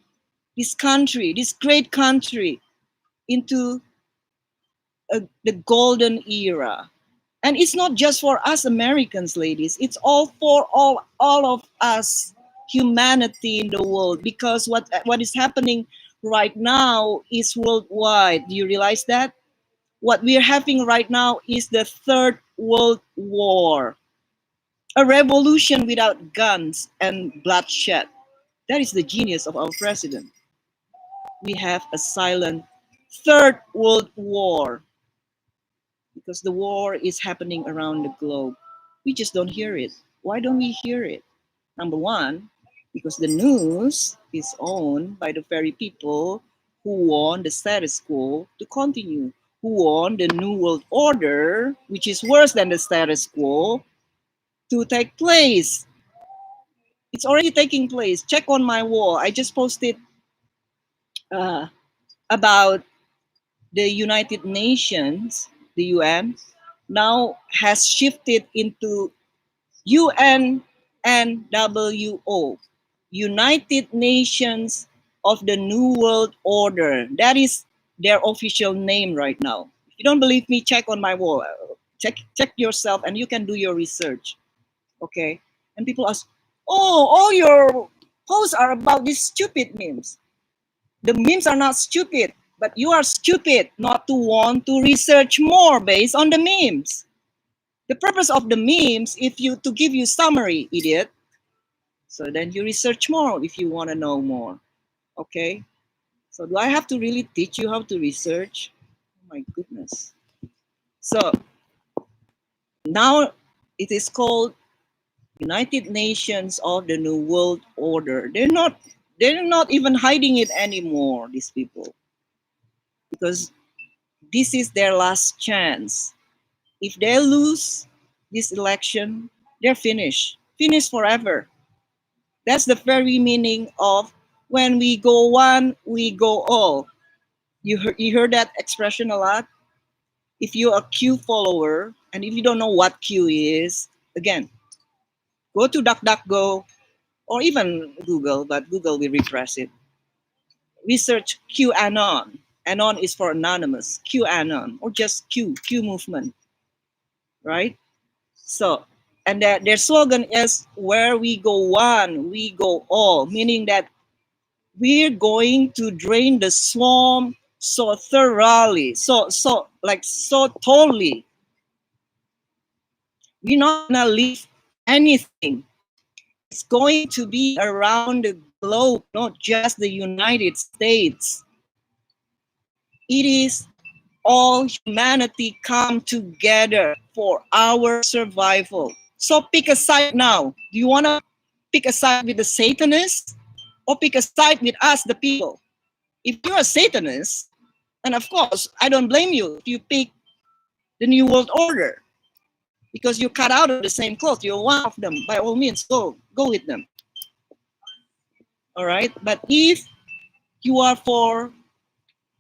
this country, this great country, into the golden era. And it's not just for us Americans, ladies. It's all for all of us, humanity in the world. Because what is happening right now is worldwide. Do you realize that? What we are having right now is the Third World War, a revolution without guns and bloodshed. That is the genius of our president. We have a silent Third World War because the war is happening around the globe. We just don't hear it. Why don't we hear it? Number one, because the news is owned by the very people who want the status quo to continue, who want the New World Order, which is worse than the status quo, to take place. It's already taking place. Check on my wall. I just posted uh, about the United Nations, the UN, now has shifted into UNNWO, United Nations of the New World Order. That is their official name right now. If you don't believe me, check on my wall. Check yourself and you can do your research. Okay? And people ask, oh, all your posts are about these stupid memes. The memes are not stupid, but you are stupid not to want to research more based on the memes. The purpose of the memes is to give you summary, idiot. So then you research more if you want to know more. Okay? So do I have to really teach you how to research? Oh my goodness. So now it is called United Nations of the New World Order. They're not even hiding it anymore, these people. Because this is their last chance. If they lose this election, they're finished. Finished forever. That's the very meaning of when we go one, we go all. You heard that expression a lot? If you're a Q follower, and if you don't know what Q is, again, go to DuckDuckGo or even Google, but Google will repress it. Research QAnon. Anon is for anonymous. QAnon, or just Q movement, right? So, and their slogan is where we go one, we go all, meaning that we're going to drain the swamp so thoroughly, so totally. We're not gonna leave anything. It's going to be around the globe, not just the United States. It is all humanity come together for our survival. So pick a side now. Do you want to pick a side with the Satanists or pick a side with us, the people? If you're a Satanist, and of course, I don't blame you if you pick the New World Order because you're cut out of the same cloth. You're one of them. By all means, go with them. All right. But if you are for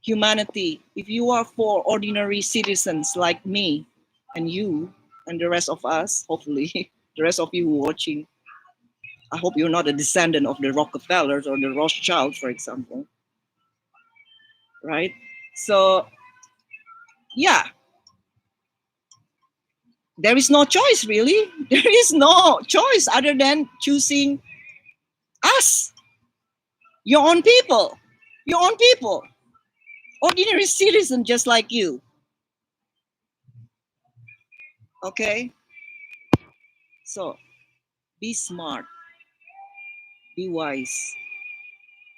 humanity, if you are for ordinary citizens like me and you and the rest of us, hopefully, the rest of you watching, I hope you're not a descendant of the Rockefellers or the Rothschilds, for example. Right? So, yeah, there is no choice, really. There is no choice other than choosing us, your own people, your own people, ordinary citizens just like you. Okay? So, be smart, be wise.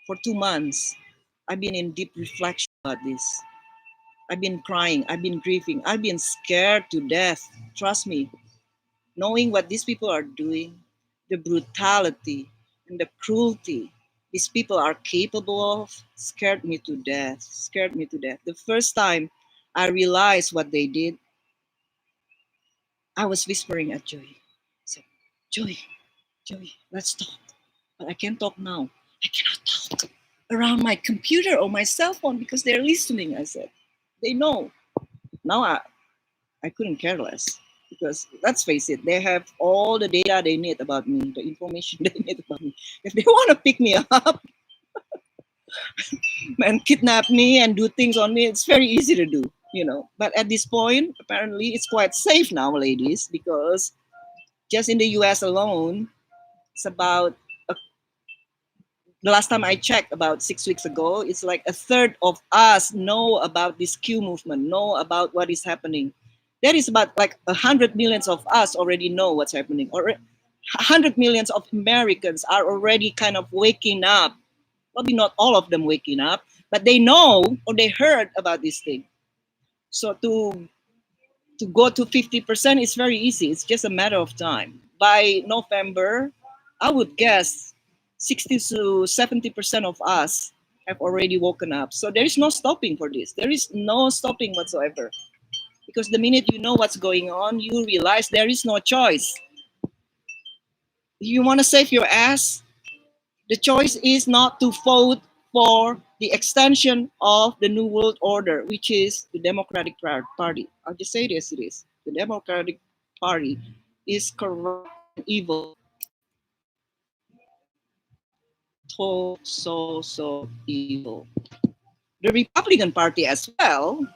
For 2 months, I've been in deep reflection about this. I've been crying. I've been grieving. I've been scared to death. Trust me. Knowing what these people are doing, the brutality and the cruelty these people are capable of, scared me to death. Scared me to death. The first time I realized what they did, I was whispering at Joey. I said, Joey, Joey, let's talk. But I can't talk now. I cannot talk around my computer or my cell phone because they're listening, I said. They know. Now I couldn't care less because let's face it, they have all the data they need about me, the information they need about me. If they want to pick me up and kidnap me and do things on me, it's very easy to do, you know. But at this point, apparently it's quite safe now, ladies, because just in the US alone, it's about the last time I checked, about 6 weeks ago, it's like a third of us know about this Q movement, know about what is happening. That is about like 100 millions of us already know what's happening. Or 100 millions of Americans are already kind of waking up. Probably not all of them waking up, but they know or they heard about this thing. So to go to 50% is very easy. It's just a matter of time. By November, I would guess 60 to 70% of us have already woken up. So there is no stopping for this. There is no stopping whatsoever. Because the minute you know what's going on, you realize there is no choice. You want to save your ass? The choice is not to vote for the extension of the New World Order, which is the Democratic Party. I'll just say this: it is the Democratic Party is corrupt and evil, so evil. The Republican Party as well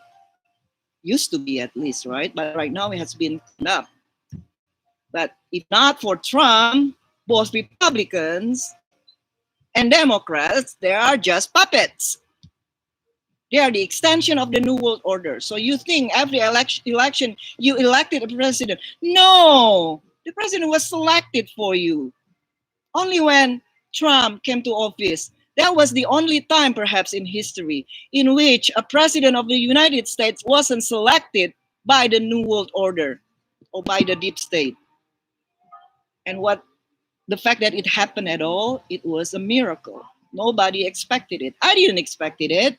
used to be at least right, but right now it has been cleaned up. But if not for Trump, both Republicans and Democrats, they are just puppets. They are the extension of the New World Order. So you think every election you elected a president. No, the president was selected for you. Only when Trump came to office, that was the only time perhaps in history in which a president of the United States wasn't selected by the New World Order or by the deep state. And what the fact that it happened at all, it was a miracle. Nobody expected it. I didn't expect it.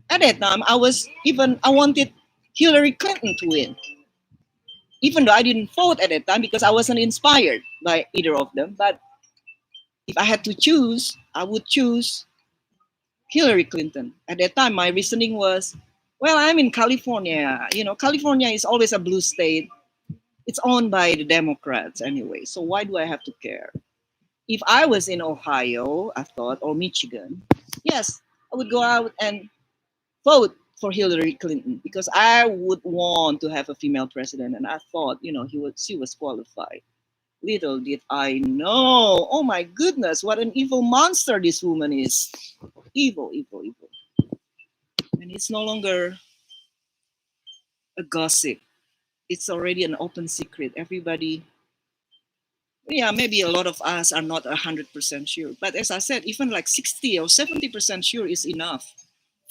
At that time, I wanted Hillary Clinton to win, even though I didn't vote at that time because I wasn't inspired by either of them. But if I had to choose, I would choose Hillary Clinton. At that time, my reasoning was, well, I'm in California. You know, California is always a blue state. It's owned by the Democrats anyway. So why do I have to care? If I was in Ohio, I thought, or Michigan, yes, I would go out and vote for Hillary Clinton because I would want to have a female president, and I thought, you know, she was qualified. Little did I know, oh my goodness, what an evil monster this woman is. Evil, evil, evil. And it's no longer a gossip. It's already an open secret. Everybody, yeah, maybe a lot of us are not 100% sure. But as I said, even like 60 or 70% sure is enough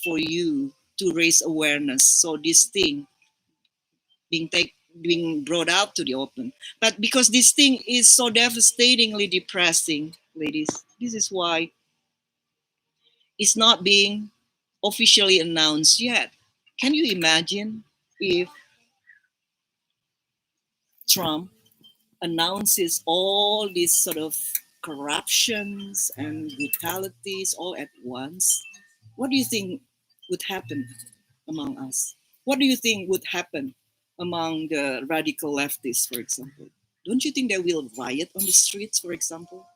for you to raise awareness. So this thing being brought out to the open. But because this thing is so devastatingly depressing, ladies, this is why it's not being officially announced yet. Can you imagine if Trump announces all these sort of corruptions and brutalities all at once? What do you think would happen among us? What do you think would happen among the radical leftists, for example? Don't you think they will riot on the streets, for example?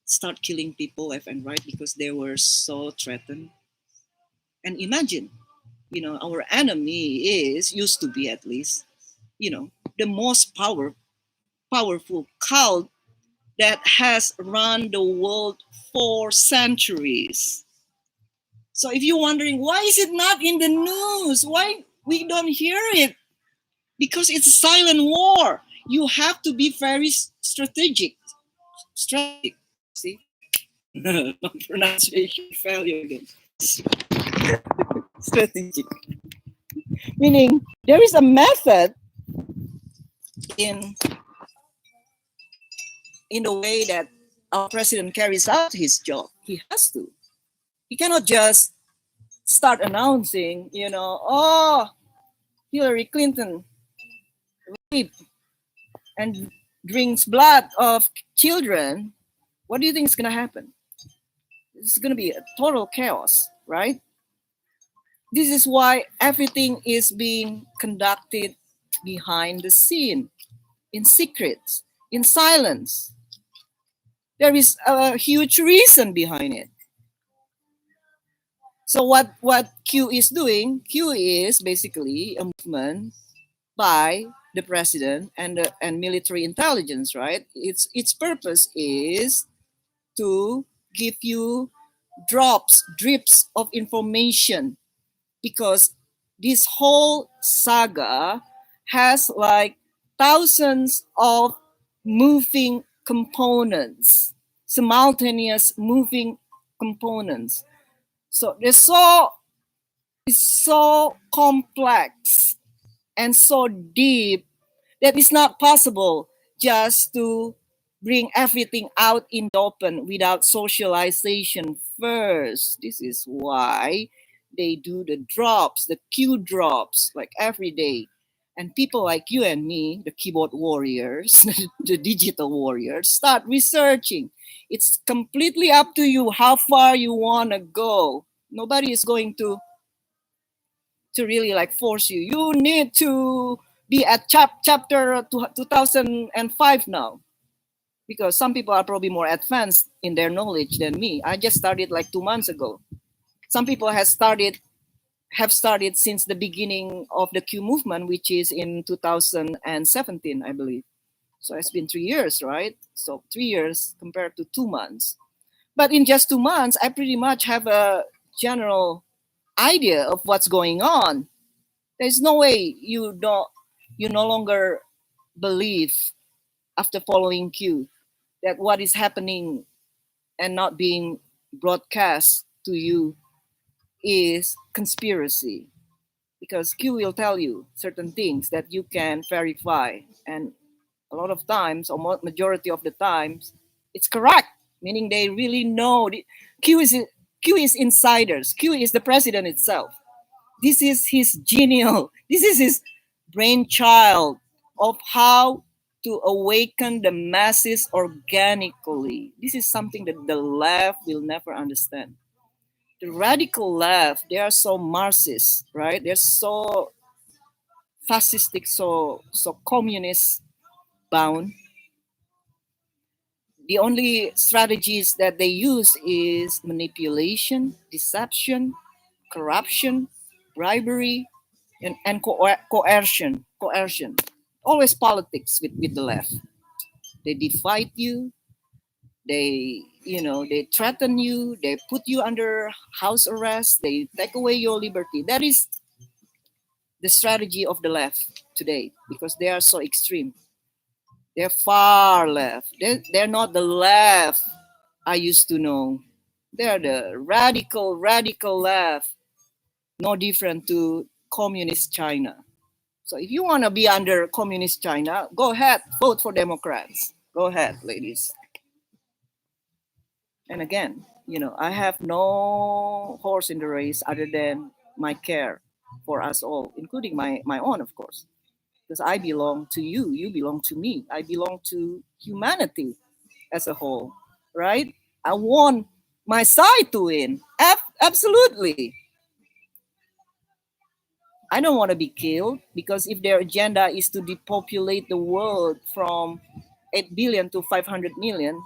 Start killing people left and right because they were so threatened? And imagine, you know, our enemy used to be at least, you know, the most powerful cult that has run the world for centuries. So if you're wondering, why is it not in the news? Why we don't hear it? Because it's a silent war. You have to be very strategic. Strategic, see? Pronunciation failure again. Strategic. Meaning there is a method in the way that our president carries out his job. He has to. He cannot just start announcing, oh, Hillary Clinton raped and drinks blood of children. What do you think is going to happen? It's going to be a total chaos, right? This is why everything is being conducted behind the scene, in secret, in silence. There is a huge reason behind it. So what Q is doing, Q is basically a movement by the president and military intelligence, right? Its purpose is to give you drips of information, because this whole saga has like thousands of moving components, simultaneous moving components. So it's so complex and so deep that it's not possible just to bring everything out in the open without socialization first. This is why they do the drops, the Q drops, like every day. And people like you and me, the keyboard warriors, the digital warriors, start researching. It's completely up to you how far you want to go. Nobody is going to really like force you. You need to be at chapter 2005 now, because some people are probably more advanced in their knowledge than me. I just started like 2 months ago. Some people have started since the beginning of the Q movement, which is in 2017, I believe. So it's been 3 years, right? So 3 years compared to 2 months. But in just 2 months, I pretty much have a general idea of what's going on. There's no way you no longer believe, after following Q, that what is happening and not being broadcast to you is conspiracy, because Q will tell you certain things that you can verify, and a lot of times, or majority of the times, it's correct. Meaning they really know. Q is insiders. Q is the president itself. This is his genial. This is his brainchild of how to awaken the masses organically. This is something that the left will never understand. The radical left, they are so Marxist, right? They're so fascistic, so communist bound. The only strategies that they use is manipulation, deception, corruption, bribery, and coercion. Coercion. Always politics with the left. They defy you. They threaten you. They put you under house arrest. They take away your liberty. That is the strategy of the left today, because they are so extreme. They're far left. They're not the left I used to know. They're the radical left, no different to communist China. So if you want to be under communist China, go ahead, vote for Democrats. Go ahead, ladies. And again, I have no horse in the race other than my care for us all, including my own, of course. Because I belong to you, you belong to me, I belong to humanity as a whole, right? I want my side to win. Absolutely. I don't want to be killed, because if their agenda is to depopulate the world from 8 billion to 500 million,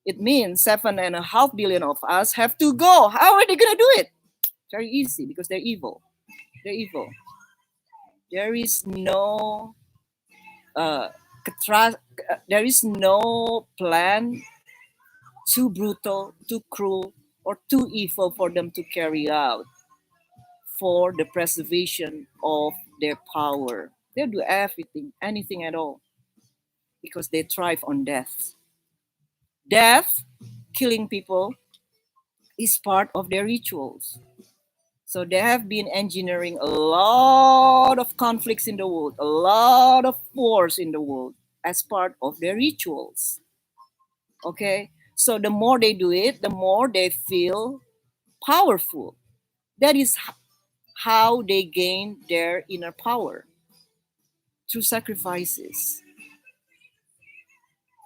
it means 7.5 billion of us have to go. How are they going to do it? Very easy, because they're evil. They're evil. There is no there is no plan too brutal, too cruel, or too evil for them to carry out for the preservation of their power. They'll do everything, anything at all, because they thrive on death. Death, killing people, is part of their rituals. So they have been engineering a lot of conflicts in the world, a lot of wars in the world as part of their rituals. Okay? So the more they do it, the more they feel powerful. That is how they gain their inner power through sacrifices.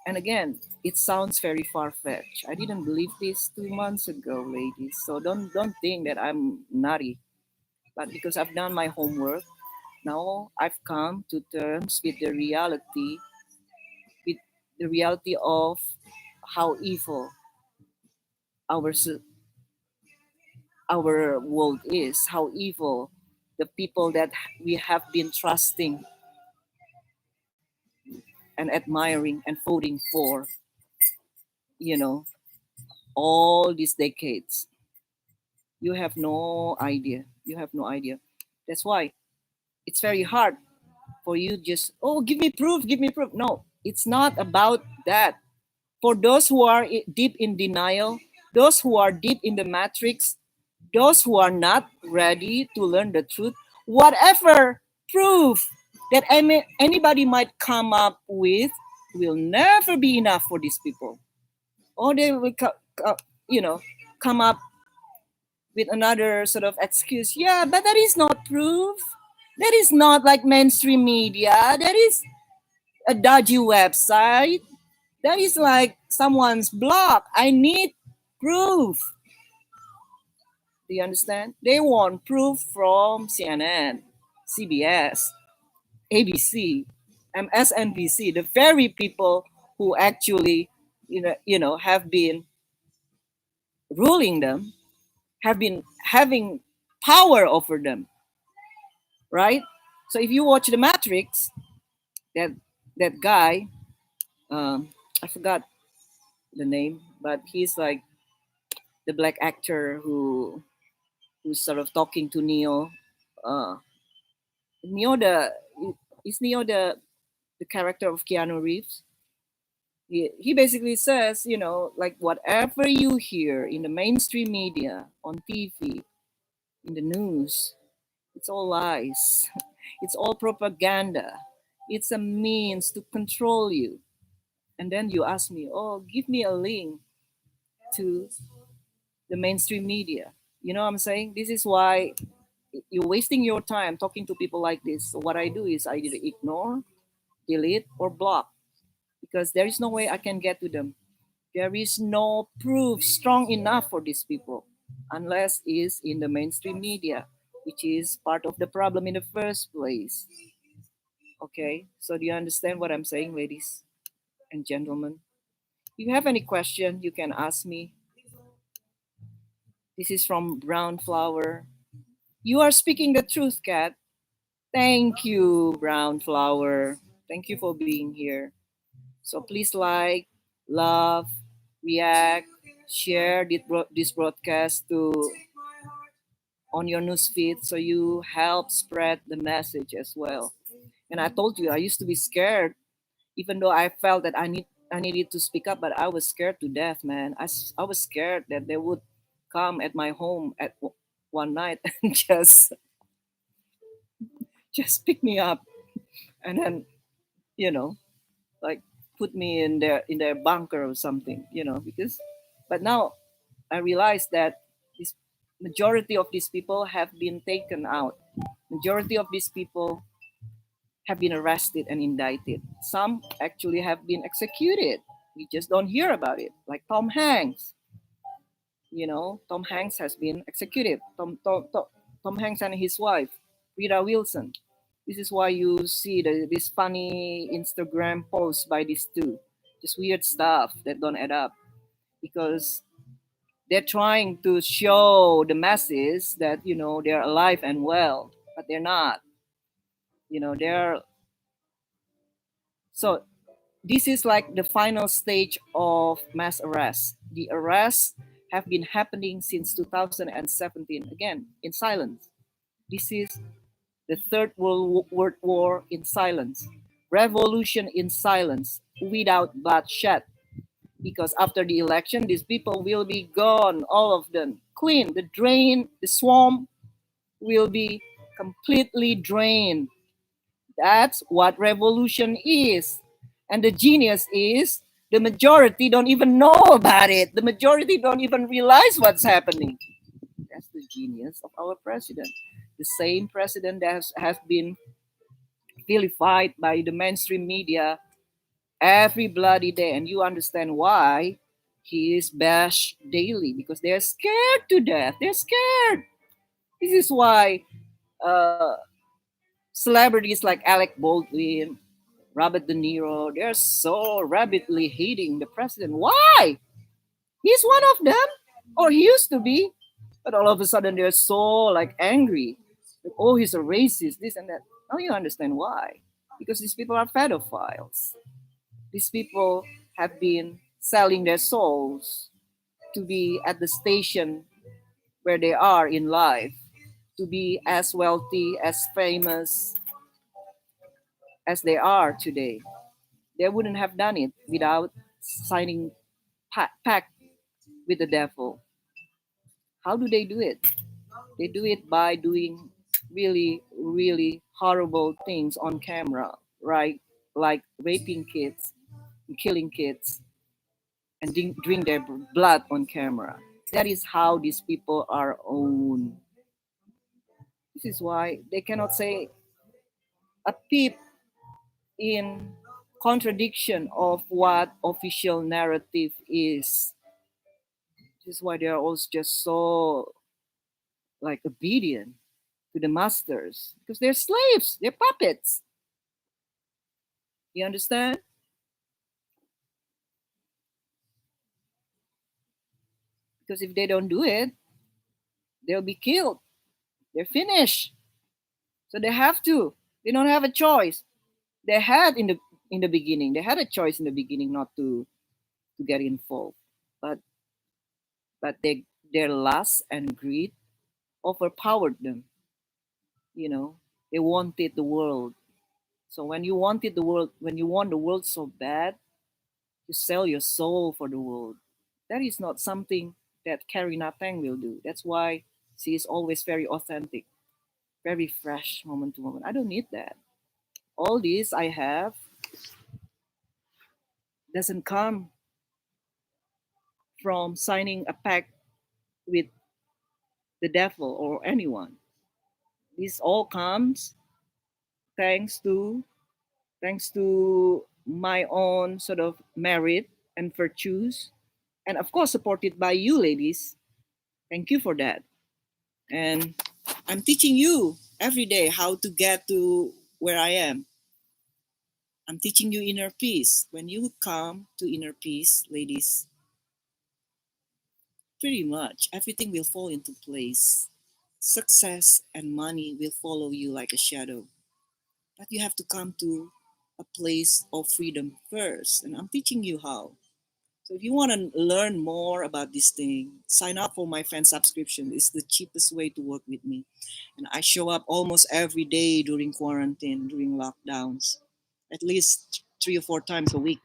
And again, it sounds very far-fetched. I didn't believe this 2 months ago, ladies. So don't think that I'm nutty. But because I've done my homework, now I've come to terms with the reality of how evil our our world is, how evil the people that we have been trusting and admiring and voting for, you know, all these decades. You have no idea. You have no idea. That's why it's very hard for you just, oh, give me proof, give me proof. No, it's not about that. For those who are deep in denial, those who are deep in the matrix, those who are not ready to learn the truth, whatever proof that anybody might come up with will never be enough for these people. Or they will, you know, come up with another sort of excuse. Yeah, but that is not proof. That is not like mainstream media. That is a dodgy website. That is like someone's blog. I need proof. Do you understand? They want proof from CNN, CBS, ABC, MSNBC, the very people who actually, have been ruling them, have been having power over them, right? So if you watch The Matrix, that that guy, I forgot the name, but he's like the black actor who's sort of talking to Neo. Uh, Neo the is Neo the character of Keanu Reeves. He basically says, like whatever you hear in the mainstream media, on TV, in the news, it's all lies. It's all propaganda. It's a means to control you. And then you ask me, oh, give me a link to the mainstream media. You know what I'm saying? This is why you're wasting your time talking to people like this. So what I do is I either ignore, delete, or block because there is no way I can get to them. There is no proof strong enough for these people unless it's in the mainstream media, which is part of the problem in the first place. Okay, so do you understand what I'm saying, ladies and gentlemen? If you have any question, you can ask me. This is from Brown Flower. You are speaking the truth, Kat. Thank you, Brown Flower. Thank you for being here. So please like, love, react, share this broadcast to on your newsfeed so you help spread the message as well. And I told you I used to be scared, even though I felt that I needed to speak up, but I was scared to death, man. I was scared that they would come at my home at one night and just pick me up and then you know like put me in their bunker or something, because but now I realize that this majority of these people have been taken out. Majority of these people have been arrested and indicted. Some actually have been executed. We just don't hear about it. Like Tom Hanks. Tom Hanks has been executed. Tom Hanks and his wife, Rita Wilson. This is why you see this funny Instagram posts by these two. Just weird stuff that don't add up. Because they're trying to show the masses that, they're alive and well, but they're not. They're so this is like the final stage of mass arrest. The arrests have been happening since 2017, again, in silence. This is the Third World War in silence, revolution in silence, without bloodshed. because after the election, these people will be gone, all of them, clean. The drain, the swamp will be completely drained. That's what revolution is. And the genius is the majority don't even know about it. The majority don't even realize what's happening. That's the genius of our president. The same president that has been vilified by the mainstream media every bloody day. And you understand why he is bashed daily, because they're scared to death. They're scared. This is why uh, celebrities like Alec Baldwin, Robert De Niro, they're so rabidly hating the president. Why? He's one of them, or he used to be. But all of a sudden they're so like angry. Like, oh, he's a racist, this and that. Now you understand why. Because these people are pedophiles. These people have been selling their souls to be at the station where they are in life, to be as wealthy, as famous as they are today. They wouldn't have done it without signing pact with the devil. How do they do it? They do it by doing really, really horrible things on camera, right? Like raping kids, killing kids, and drink their blood on camera. That is how these people are owned. This is why they cannot say a peep in contradiction of what official narrative is. This is why they are also just so like obedient to the masters, because they're slaves, they're puppets. You understand? Because if they don't do it, they'll be killed. They're finished. So they have to. They don't have a choice. They had in the beginning. They had a choice in the beginning not to get involved, but their lust and greed overpowered them. You know, they wanted the world. So when you want the world so bad, you sell your soul for the world. That is not something that Carrie Natang will do. That's why she is always very authentic, very fresh moment to moment. I don't need that. All this I have doesn't come from signing a pact with the devil or anyone. This all comes thanks to my own sort of merit and virtues, and of course supported by you ladies. Thank you for that. And I'm teaching you every day how to get to where I am. I'm teaching you inner peace. When you come to inner peace, ladies, pretty much everything will fall into place. Success and money will follow you like a shadow. But you have to come to a place of freedom first. And I'm teaching you how. So if you want to learn more about this thing, sign up for my fan subscription. It's the cheapest way to work with me. And I show up almost every day during quarantine, during lockdowns, at least 3 or 4 times a week.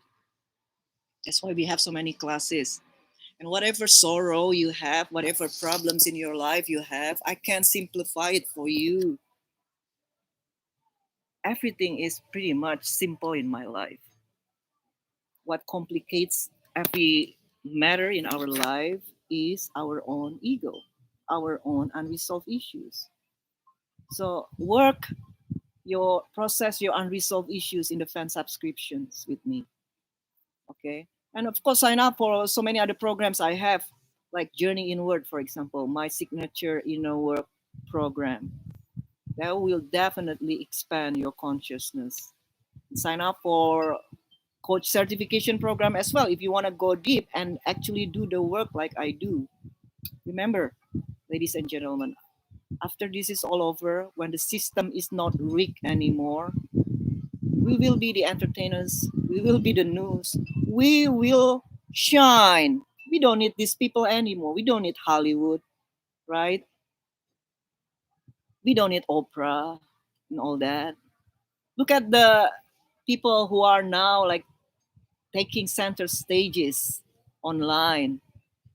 That's why we have so many classes. And whatever sorrow you have, whatever problems in your life you have, I can simplify it for you. Everything is pretty much simple in my life. What complicates every matter in our life is our own ego, our own unresolved issues. So work your process your unresolved issues in the fan subscriptions with me. Okay. And of course sign up for so many other programs I have, like Journey Inward, for example, my signature inner work program. That will definitely expand your consciousness. Sign up for coach certification program as well if you want to go deep and actually do the work like I do. Remember, ladies and gentlemen, after this is all over, when the system is not rigged anymore, we will be the entertainers, we will be the news, we will shine. We don't need these people anymore. We don't need Hollywood, right? We don't need Oprah and all that. Look at the people who are now like taking center stages. online.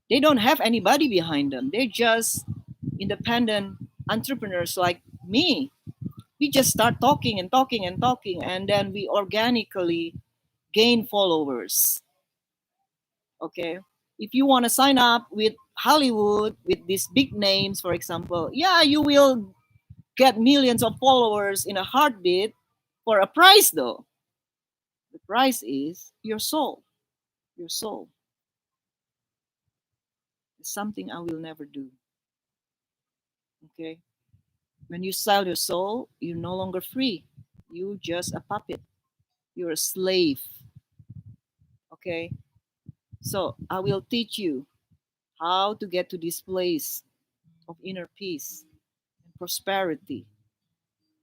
They don't have anybody behind them. They're just independent entrepreneurs like me. We just start talking and talking and talking, and then we organically gain followers. Okay. If you want to sign up with Hollywood, with these big names, for example, yeah, you will get millions of followers in a heartbeat for a price, though. The price is your soul. Your soul. It's something I will never do. Okay. When you sell your soul, you're no longer free. You're just a puppet. You're a slave. Okay. So I will teach you how to get to this place of inner peace and prosperity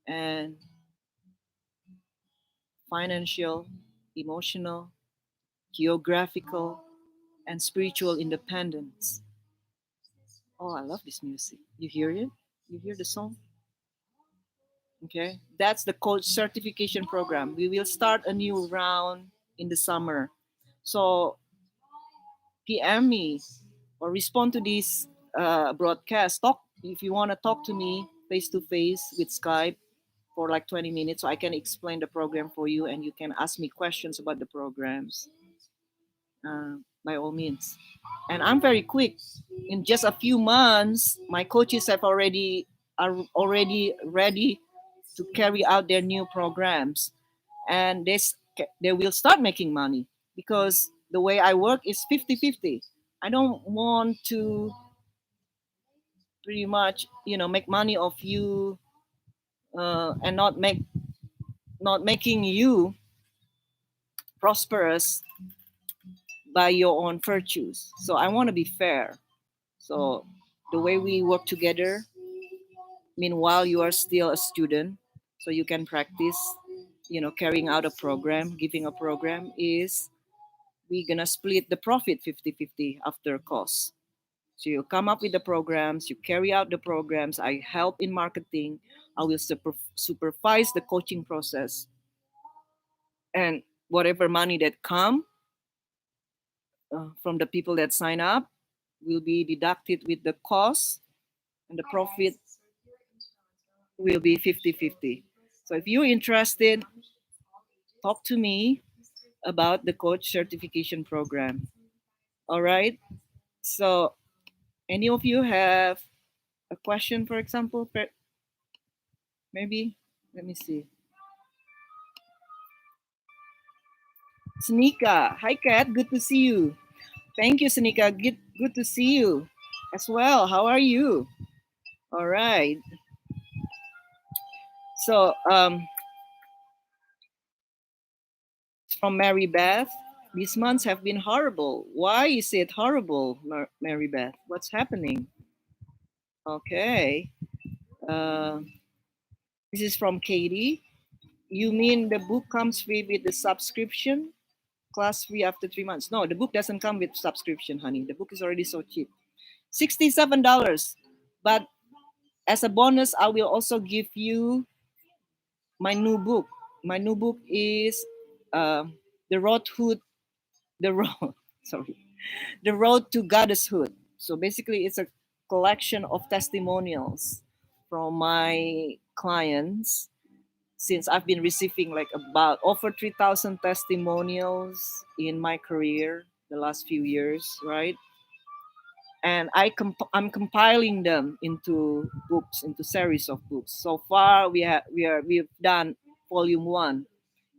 and financial, emotional, geographical, and spiritual independence. Oh, I love this music. You hear it? You hear the song? Okay. That's the coach certification program. We will start a new round in the summer. So PM me or respond to this broadcast. Talk if you want to talk to me face to face with Skype for like 20 minutes so I can explain the program for you and you can ask me questions about the programs by all means. And I'm very quick. In just a few months, my coaches are already ready to carry out their new programs, and they will start making money because the way I work is 50-50. I don't want to pretty much make money of you and not making you prosperous by your own virtues. So I want to be fair. So the way we work together, meanwhile you are still a student, so you can practice, carrying out a program, giving a program, is we're gonna split the profit 50-50 after cost. So you come up with the programs, you carry out the programs, I help in marketing, I will supervise the coaching process, and whatever money that come from the people that sign up will be deducted with the cost, and the profit will be 50-50. So if you're interested, talk to me about the coach certification program. All right. So any of you have a question, for example, maybe? Let me see. Sanika. Hi, Kat. Good to see you. Thank you, Sanika. Good to see you as well. How are you? All right. So, from Mary Beth, these months have been horrible. Why is it horrible, Mary Beth? What's happening? Okay. Uh, this is from Katie. You mean the book comes free with the subscription? Class free after 3 months? No, the book doesn't come with subscription, honey. The book is already so cheap. $67. But as a bonus, I will also give you my new book. My new book is uh, The Road Hood, the road, sorry, The Road to Goddesshood. So basically, it's a collection of testimonials from my clients, since I've been receiving like about over 3,000 testimonials in my career the last few years, right? And I'm compiling them into books, into series of books. So far, we've done volume one.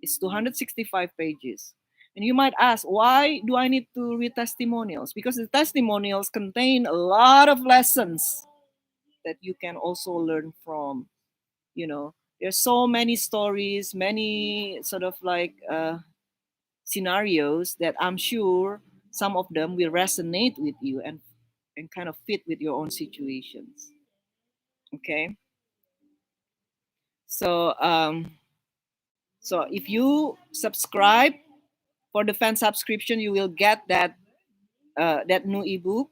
It's 265 pages. And you might ask, why do I need to read testimonials? Because the testimonials contain a lot of lessons that you can also learn from. There's so many stories, many sort of like scenarios that I'm sure some of them will resonate with you and kind of fit with your own situations. Okay. So if you subscribe for the fan subscription, you will get that new ebook.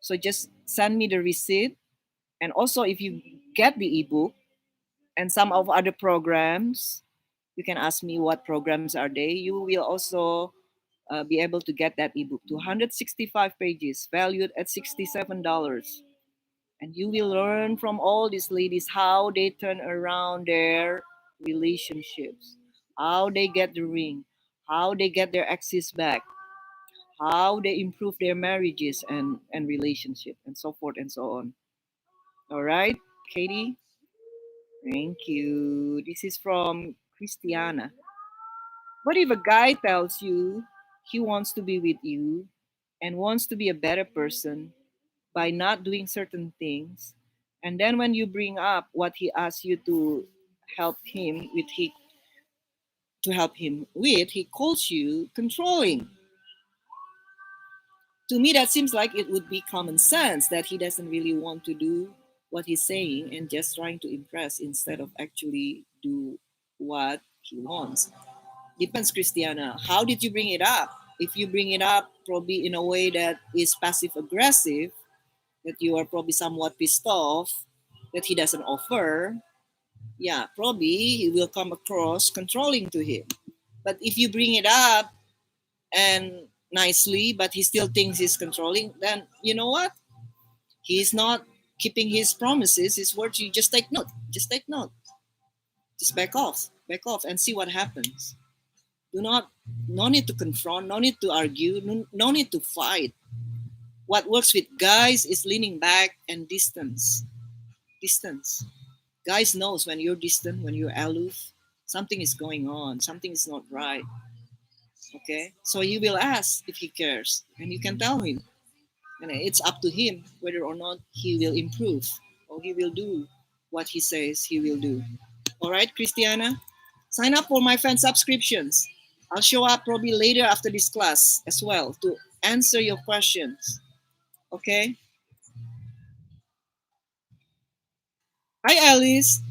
So just send me the receipt. And also, if you get the ebook and some of other programs, you can ask me what programs are they. You will also be able to get that ebook. 265 pages, valued at $67. And you will learn from all these ladies how they turn around their relationships, how they get the ring, how they get their exes back, how they improve their marriages and relationship, and so forth and so on. All right, Katie? Thank you. This is from Christiana. What if a guy tells you he wants to be with you and wants to be a better person by not doing certain things, and then when you bring up what he asks you help him with, he help him with, he calls you controlling? To me, that seems like it would be common sense that he doesn't really want to do what he's saying and just trying to impress instead of actually do what he wants. Depends, Christiana. How did you bring it up? If you bring it up probably in a way that is passive aggressive, that you are probably somewhat pissed off that he doesn't offer, yeah, probably he will come across controlling to him. But if you bring it up and nicely, but he still thinks he's controlling, then you know what? He's not keeping his promises, his words. You just take note. Just take note. Just back off, and see what happens. Do not, no need to confront, no need to argue, no need to fight. What works with guys is leaning back and distance. Guys knows when you're distant, when you're aloof, something is going on, something is not right. Okay, so you will ask if he cares, and you can tell him, and it's up to him whether or not he will improve or he will do what he says he will do. All right, Christiana, sign up for my fan subscriptions. I'll show up probably later after this class as well to answer your questions. Okay. Hi, Alice.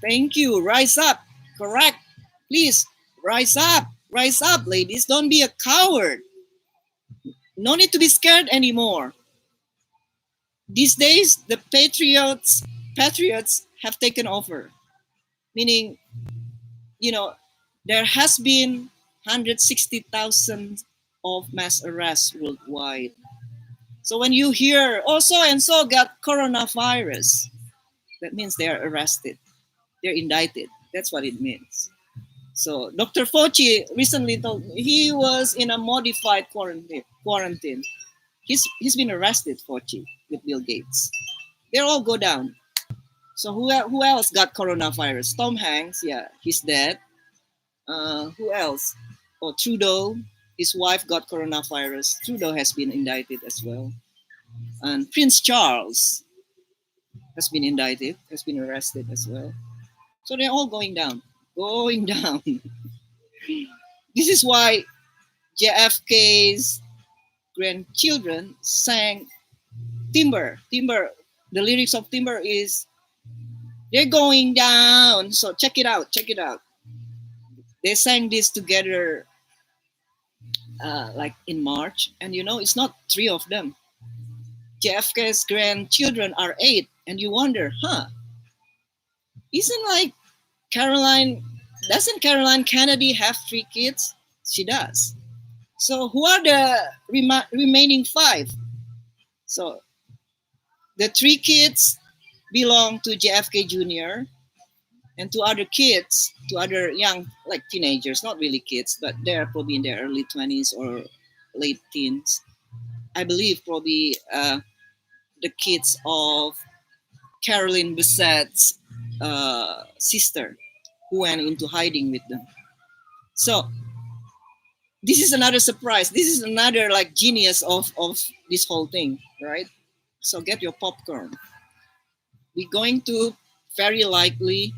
Thank you. Rise up. Correct. Please rise up. Rise up, ladies. Don't be a coward. No need to be scared anymore. These days, the patriots have taken over. Meaning, you know, there has been 160,000 of mass arrests worldwide. So when you hear, oh, so and so got coronavirus, that means they are arrested. They're indicted. That's what it means. So Dr. Fauci recently told me he was in a modified quarantine. He's been arrested, Fauci, with Bill Gates. They all go down. So who else got coronavirus? Tom Hanks, yeah, he's dead. Who else? Oh, Trudeau, his wife got coronavirus. Trudeau has been indicted as well. And Prince Charles has been indicted, has been arrested as well. So they're all going down. This is why JFK's grandchildren sang Timber. Timber. The lyrics of Timber is they're going down. So check it out. Check it out. They sang this together like in March. And you know, it's not three of them. JFK's grandchildren are 8. And you wonder, isn't like doesn't Caroline Kennedy have 3 kids? She does. So who are the remaining 5? So the 3 kids belong to JFK Jr. and 2 other kids, 2 other young, like teenagers, not really kids, but they're probably in their early 20s or late teens. I believe probably the kids of Caroline Bessette's sister who went into hiding with them. So this is another surprise. This is another like genius of this whole thing, right? So get your popcorn. We're going to very likely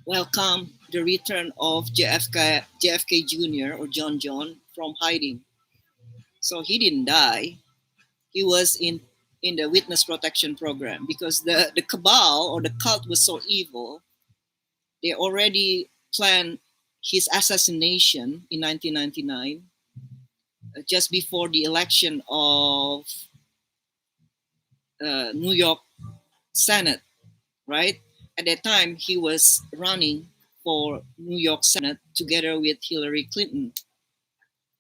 welcome the return of JFK Jr. or John from hiding. So he didn't die. He was in the witness protection program because the cabal or the cult was so evil. They already planned his assassination in 1999, just before the election of New York Senate, right? At that time, he was running for New York Senate together with Hillary Clinton.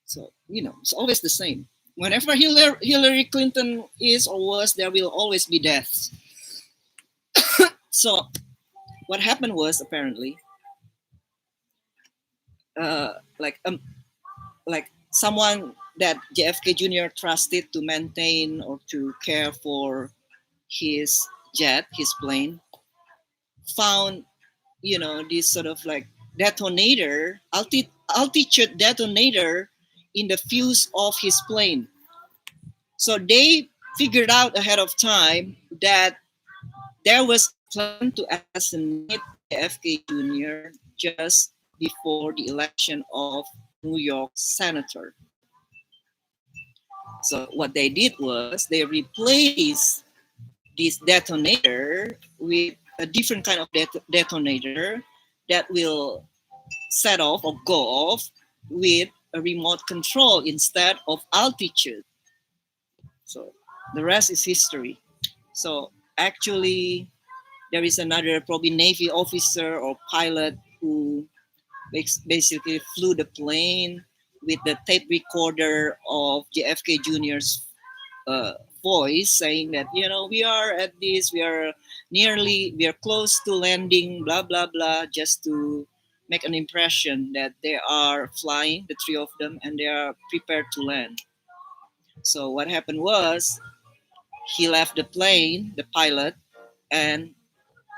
So, it's always the same. Whenever Hillary Clinton is or was, there will always be deaths. So, what happened was apparently, uh, like um, like someone that JFK Jr. trusted to maintain or to care for his jet, his plane, found this sort of like detonator, altitude detonator in the fuse of his plane. So they figured out ahead of time that there was a plan to assassinate JFK Jr. just before the election of New York senator. So what they did was they replaced this detonator with a different kind of detonator that will set off or go off with a remote control instead of altitude. So the rest is history. So actually, there is another probably Navy officer or pilot who basically flew the plane with the tape recorder of JFK Jr.'s uh, voice saying that we are at this, we are close to landing, blah blah blah, just to make an impression that they are flying, the three of them, and they are prepared to land. So what happened was he left the plane, the pilot, and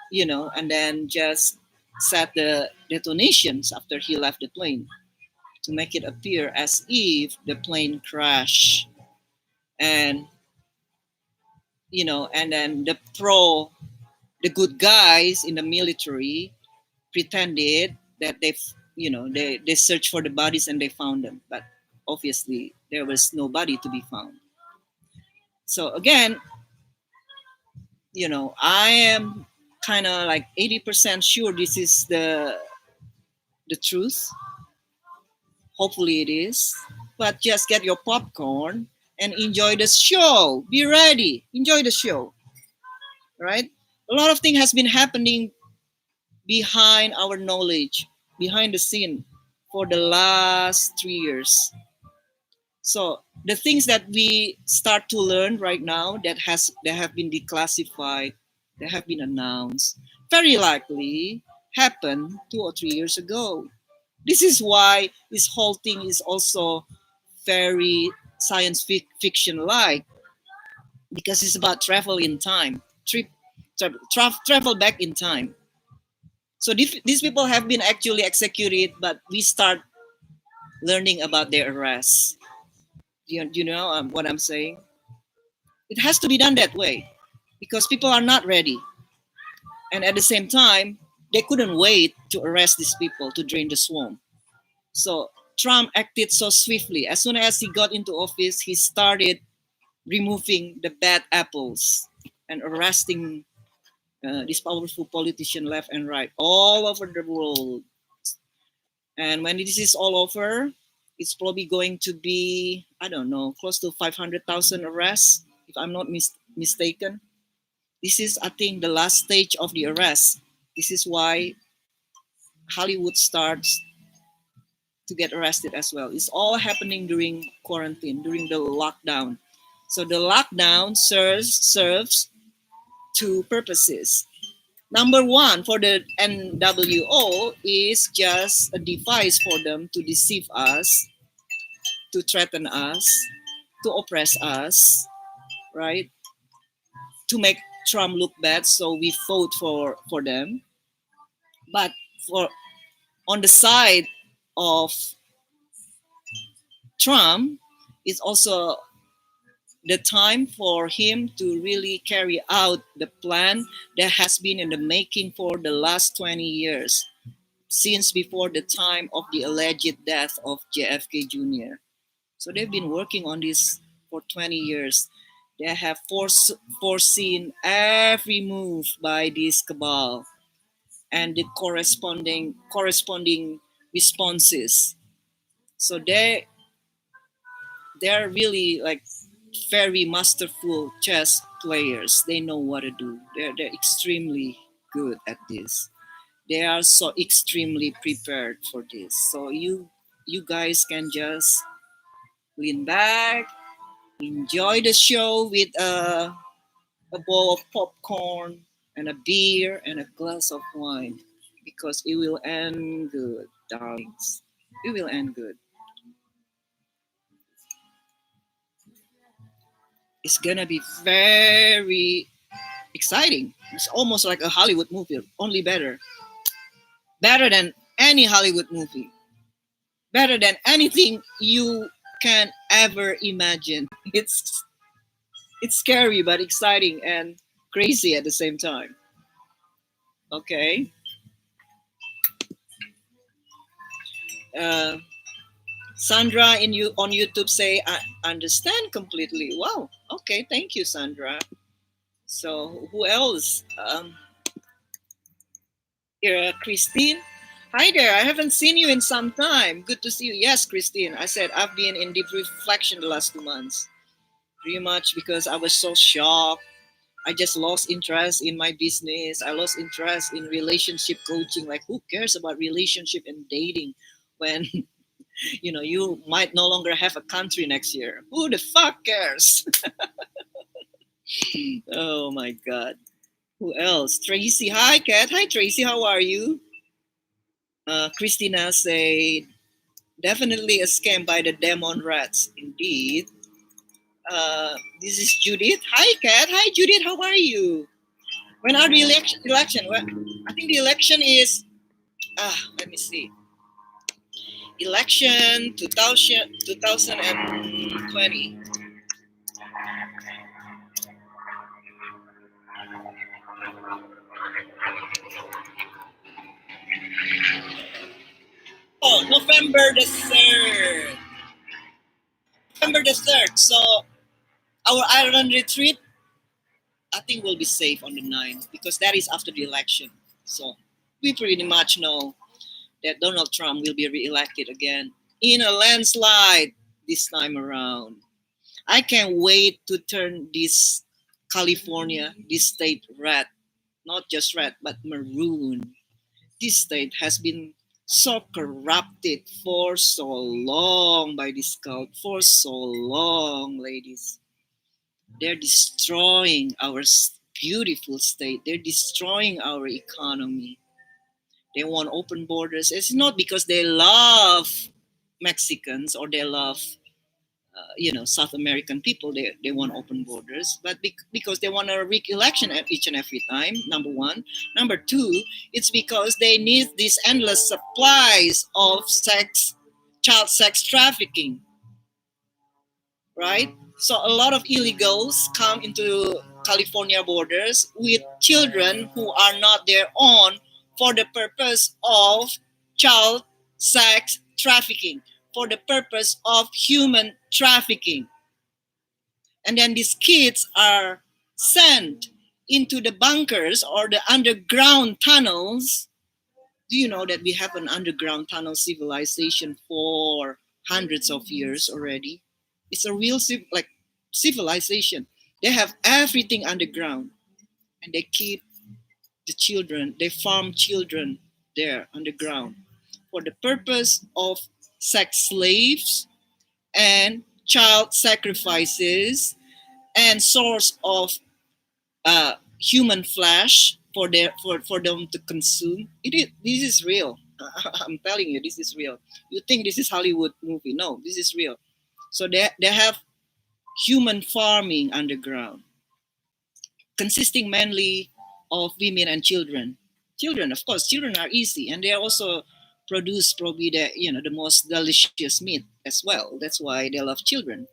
and then just set the detonations after he left the plane to make it appear as if the plane crashed. And and then the good guys in the military pretended that they searched for the bodies and they found them, but obviously there was nobody to be found. So again, I am kind of like 80% sure this is the truth. Hopefully it is. But just get your popcorn and enjoy the show. Be ready. Enjoy the show. Right? A lot of things has been happening behind our knowledge, behind the scene for the last 3 years. So the things that we start to learn right now that have been declassified, that have been announced, very likely happened 2 or 3 years ago. This is why this whole thing is also very fiction like, because it's about travel in time, travel back in time. So these people have been actually executed, but we start learning about their arrest. You know what I'm saying? It has to be done that way because people are not ready. And at the same time, they couldn't wait to arrest these people to drain the swamp. So Trump acted so swiftly. As soon as he got into office, he started removing the bad apples and arresting these powerful politicians left and right all over the world. And when this is all over, it's probably going to be, I don't know, close to 500,000 arrests, if I'm not mistaken. This is, I think, the last stage of the arrest. This is why Hollywood starts to get arrested as well. It's all happening during quarantine, during the lockdown. So the lockdown serves two purposes. Number one, for the NWO, is just a device for them to deceive us, to threaten us, to oppress us, right? To make Trump look bad, so we vote for them. But for on the side of Trump, it's also the time for him to really carry out the plan that has been in the making for the last 20 years, since before the time of the alleged death of JFK Jr. So they've been working on this for 20 years. They have foreseen every move by this cabal and the corresponding responses. So they're really like very masterful chess players. They know what to do. They're extremely good at this. They are so extremely prepared for this. So you guys can just lean back, enjoy the show with a bowl of popcorn and a beer and a glass of wine because it will end good, darlings. It will end good. It's gonna be very exciting. It's almost like a Hollywood movie, only better. Better than any Hollywood movie. Better than anything you can ever imagine. It's scary but exciting and crazy at the same time. Okay. Uh, Sandra in you on YouTube say I understand completely. Wow. Okay, thank you, Sandra. So who else? Here, Christine. Hi there. I haven't seen you in some time. Good to see you. Yes, Christine. I said I've been in deep reflection the last 2 months. Pretty much because I was so shocked. I just lost interest in my business. I lost interest in relationship coaching. Like, who cares about relationship and dating when you might no longer have a country next year? Who the fuck cares? Oh my god. Who else? Tracy. Hi, Kat. Hi, Tracy. How are you? Christina said, definitely a scam by the demon rats. Indeed. This is Judith. Hi, Kat. Hi, Judith. How are you? When are the election? Well, I think the election is, let me see. Election 2020. Oh, November the 3rd. November the 3rd. So our Ireland retreat, I think will be safe on the 9th because that is after the election. So we pretty much know that Donald Trump will be re-elected again in a landslide this time around. I can't wait to turn this California, this state red, not just red, but maroon. This state has been so corrupted for so long by this cult, for so long, ladies. They're destroying our beautiful state. They're destroying our economy. They want open borders. It's not because they love Mexicans or they love South American people. They want open borders, but because they want a rig election at each and every time. Number one. Number two, it's because they need these endless supplies of child sex trafficking, right? So a lot of illegals come into California borders with children who are not their own for the purpose of child sex trafficking, for the purpose of human trafficking. And then these kids are sent into the bunkers or the underground tunnels. Do you know that we have an underground tunnel civilization for hundreds of years already? It's a real civilization. They have everything underground, and they keep the children. They farm children there underground for the purpose of sex slaves and child sacrifices and source of human flesh for them to consume. This is real. I'm telling you, this is real. You think this is Hollywood movie? No, this is real. So they have human farming underground, consisting mainly of women and children. Children, of course, children are easy, and they also produce probably the most delicious meat as well. That's why they love children,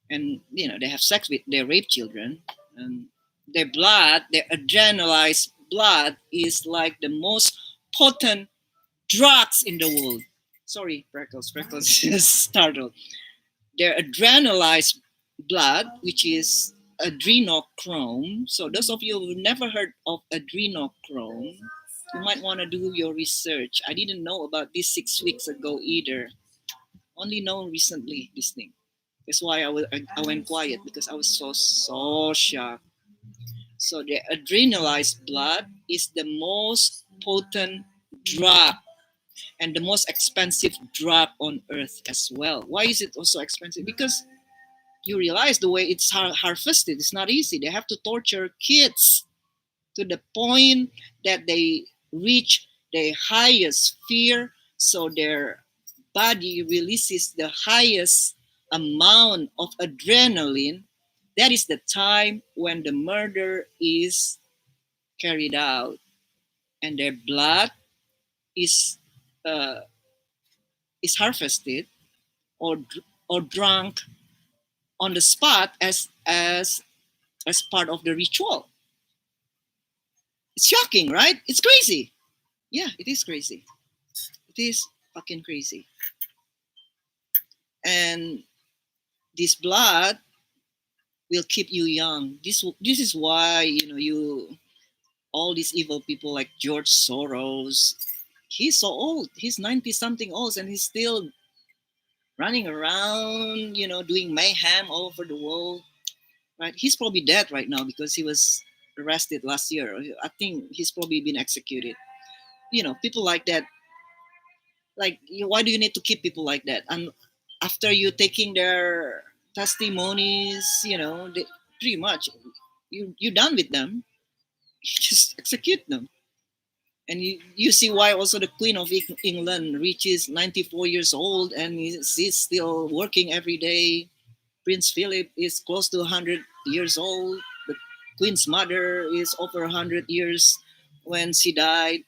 and they have sex with, they rape children, and their adrenalized blood is like the most potent drugs in the world. Sorry, Freckles is startled. Their adrenalized blood, which is adrenochrome. So those of you who never heard of adrenochrome, you might want to do your research. I didn't know about this 6 weeks ago either. Only known recently, this thing. That's why I went quiet because I was so shocked. So the adrenalized blood is the most potent drug and the most expensive drug on earth as well. Why is it also expensive? Because you realize the way it's harvested is not easy. They have to torture kids to the point that they reach the highest fear, so their body releases the highest amount of adrenaline. That is the time when the murder is carried out, and their blood is uh, is harvested or or drunk on the spot as part of the ritual. It's shocking, right? It's crazy. Yeah, it is crazy. It is fucking crazy. And this blood will keep you young. This is why, you know, you all these evil people like George Soros. He's so old. He's 90 something old, and he's still running around, you know, doing mayhem all over the world. Right? He's probably dead right now because he was arrested last year. I think he's probably been executed. You know, people like that. Like, why do you need to keep people like that? And after you taking their testimonies, you know, they, pretty much you're done with them. You just execute them. And you see why also the Queen of England reaches 94 years old and she's still working every day. Prince Philip is close to 100 years old. The Queen's mother is over 100 years when she died.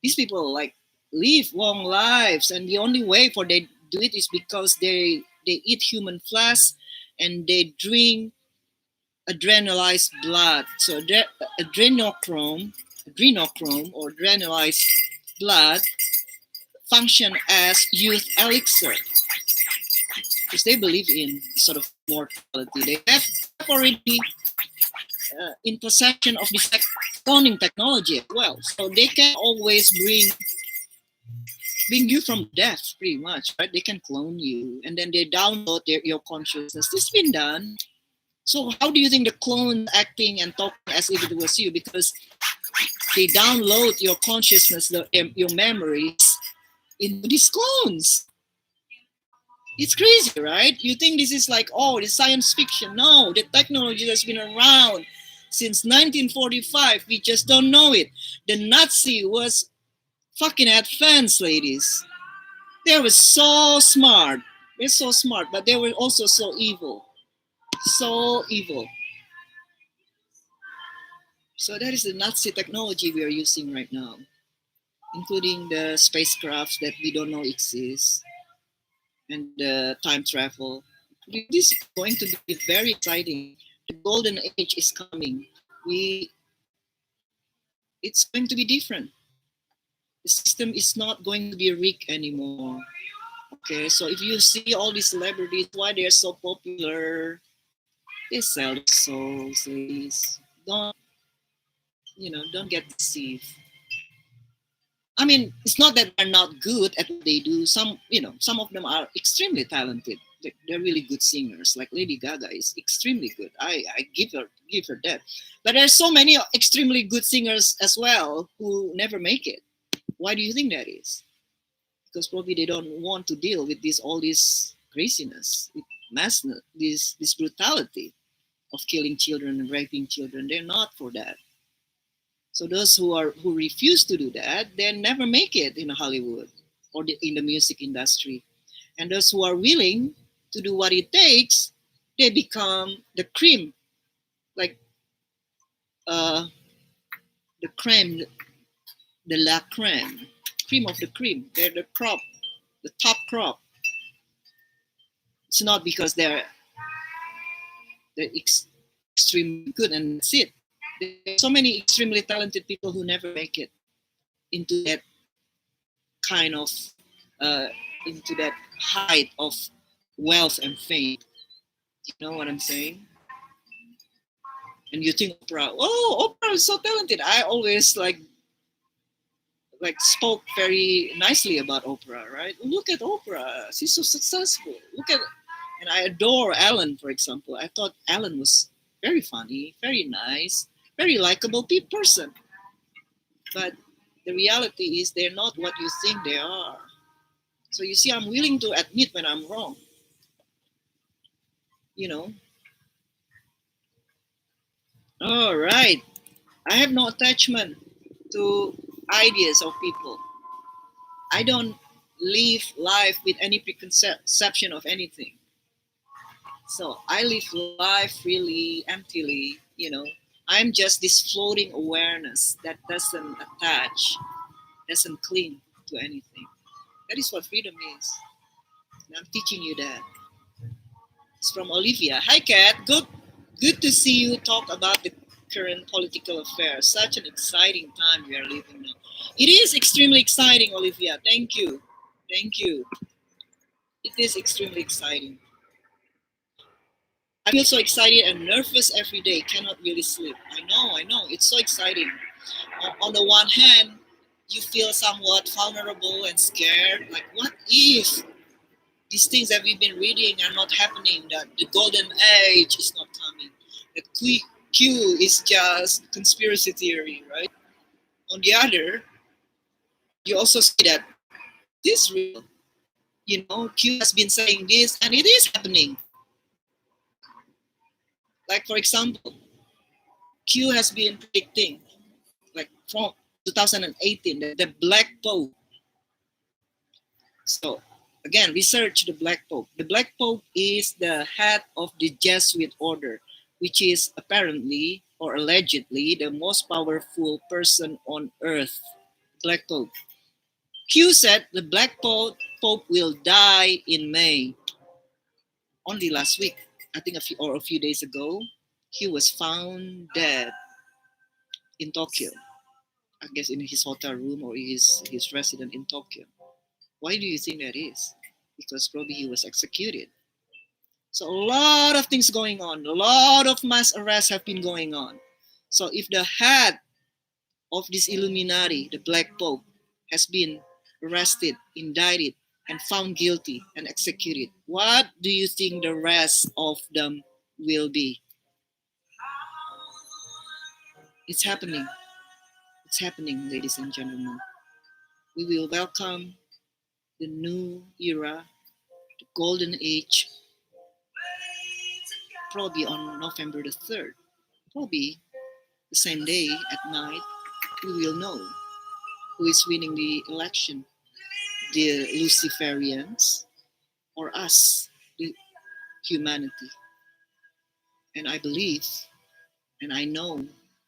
These people like live long lives, and the only way for they do it is because they eat human flesh and they drink adrenalized blood. So adrenochrome or adrenalized blood function as youth elixir because they believe in sort of immortality. They have already in possession of this cloning technology as well, so they can always bring you from death, pretty much, right? They can clone you, and then they download your consciousness. This has been done. So how do you think the clone acting and talking as if it was you? Because they download your consciousness, your memories into these clones. It's crazy, right? You think this is like, oh, it's science fiction. No, the technology has been around since 1945. We just don't know it. The Nazi was fucking advanced, ladies. They were so smart. They're so smart, but they were also so evil. So evil. So that is the Nazi technology we are using right now, including the spacecrafts that we don't know exist and the time travel. This is going to be very exciting. The golden age is coming. It's going to be different. The system is not going to be rigged anymore. Okay, so if you see all these celebrities, why they're so popular, they sell their souls, ladies. Don't get deceived. I mean, it's not that they're not good at what they do. Some of them are extremely talented. They're really good singers. Like Lady Gaga is extremely good. I give her that. But there's so many extremely good singers as well who never make it. Why do you think that is? Because probably they don't want to deal with all this craziness, massness, this brutality of killing children and raping children. They're not for that. So those who refuse to do that, they never make it in Hollywood or in the music industry. And those who are willing to do what it takes, they become the cream, like the creme, the la creme, cream of the cream. They're the crop, the top crop. It's not because they're extremely good and that's it. There are so many extremely talented people who never make it into that kind of into that height of wealth and fame. You know what I'm saying? And you think Oprah, oh, Oprah is so talented. I always like spoke very nicely about Oprah, right? Look at Oprah. She's so successful. And I adore Ellen, for example. I thought Ellen was very funny, very nice, very likable person. But The reality is they're not what you think they are. So you see, I'm willing to admit when I'm wrong. You know. All right. I have no attachment to ideas of people. I don't live life with any preconception of anything. So I live life really emptily. I'm just this floating awareness that doesn't attach, doesn't cling to anything. That is what freedom is. And I'm teaching you that. It's from Olivia. Hi, Kat. Good to see you talk about the current political affairs. Such an exciting time we are living now. It is extremely exciting, Olivia. Thank you. Thank you. It is extremely exciting. I feel so excited and nervous every day. Cannot really sleep. I know. It's so exciting. On the one hand, you feel somewhat vulnerable and scared. Like, what if these things that we've been reading are not happening? That the golden age is not coming. That Q is just conspiracy theory, right? On the other, you also see that this is real. Q has been saying this, and it is happening. Like, for example, Q has been predicting, like from 2018, the Black Pope. So, again, research the Black Pope. The Black Pope is the head of the Jesuit order, which is apparently or allegedly the most powerful person on earth. Black Pope. Q said the Black Pope will die in May. Only last week, I think a few days ago, he was found dead in Tokyo. I guess in his hotel room or his residence in Tokyo. Why do you think that is? Because probably he was executed. So a lot of things going on. A lot of mass arrests have been going on. So if the head of this Illuminati, the Black Pope, has been arrested, indicted, and found guilty and executed, what do you think the rest of them will be? It's happening. It's happening, ladies and gentlemen. We will welcome the new era, the golden age, probably on November the 3rd. Probably the same day at night, we will know who is winning the election, the Luciferians or us, the humanity. And I believe, and I know,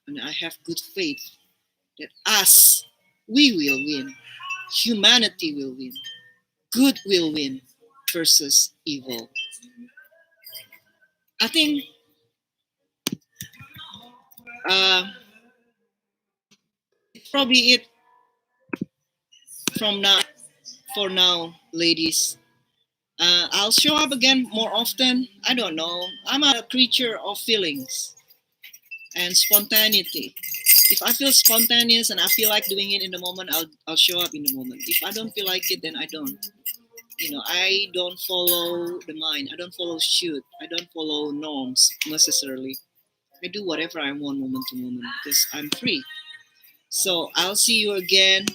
and I have good faith that us, we will win. Humanity will win. Good will win versus evil. I think uh, it's probably it from now for now, ladies. I'll show up again more often. I don't know. I'm a creature of feelings and spontaneity. If I feel spontaneous and I feel like doing it in the moment, I'll show up in the moment. If I don't feel like it, then I don't. I don't follow the mind. I don't follow shoot. I don't follow norms necessarily. I do whatever I want moment to moment because I'm free. So I'll see you again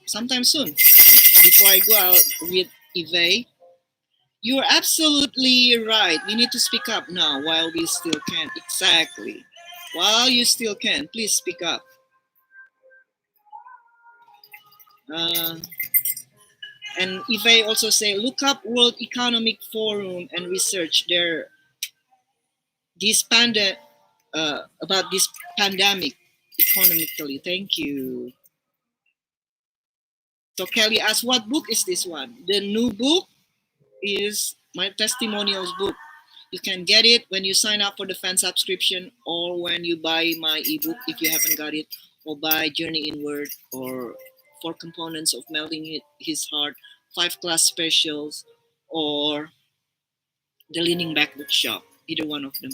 sometime soon. Before I go out with Eve, you're absolutely right. We need to speak up now while we still can. Exactly. While you still can, please speak up. And Eve also say, look up World Economic Forum and research about this pandemic economically. Thank you. So Kelly asked, what book is this one? The new book is my testimonials book. You can get it when you sign up for the fan subscription or when you buy my ebook if you haven't got it, or buy Journey Inward or 4 Components of Melting His Heart, 5 class specials, or the Leaning Back Bookshop, either one of them.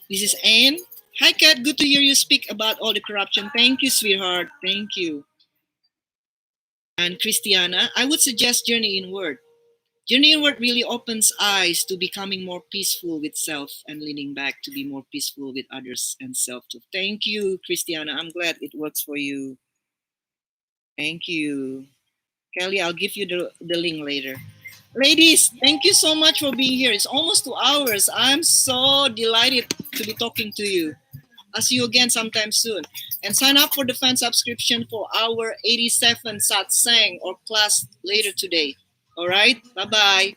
This is Anne. Hi, Kat. Good to hear you speak about all the corruption. Thank you, sweetheart. Thank you. And Christiana, I would suggest Journey Inward. Journey inward really opens eyes to becoming more peaceful with self and leaning back to be more peaceful with others and self too. Thank you, Christiana. I'm glad it works for you. Thank you. Kelly, I'll give you the link later. Ladies, thank you so much for being here. It's almost 2 hours. I'm so delighted to be talking to you. I'll see you again sometime soon. And sign up for the fan subscription for our 87 satsang or class later today. All right? Bye-bye.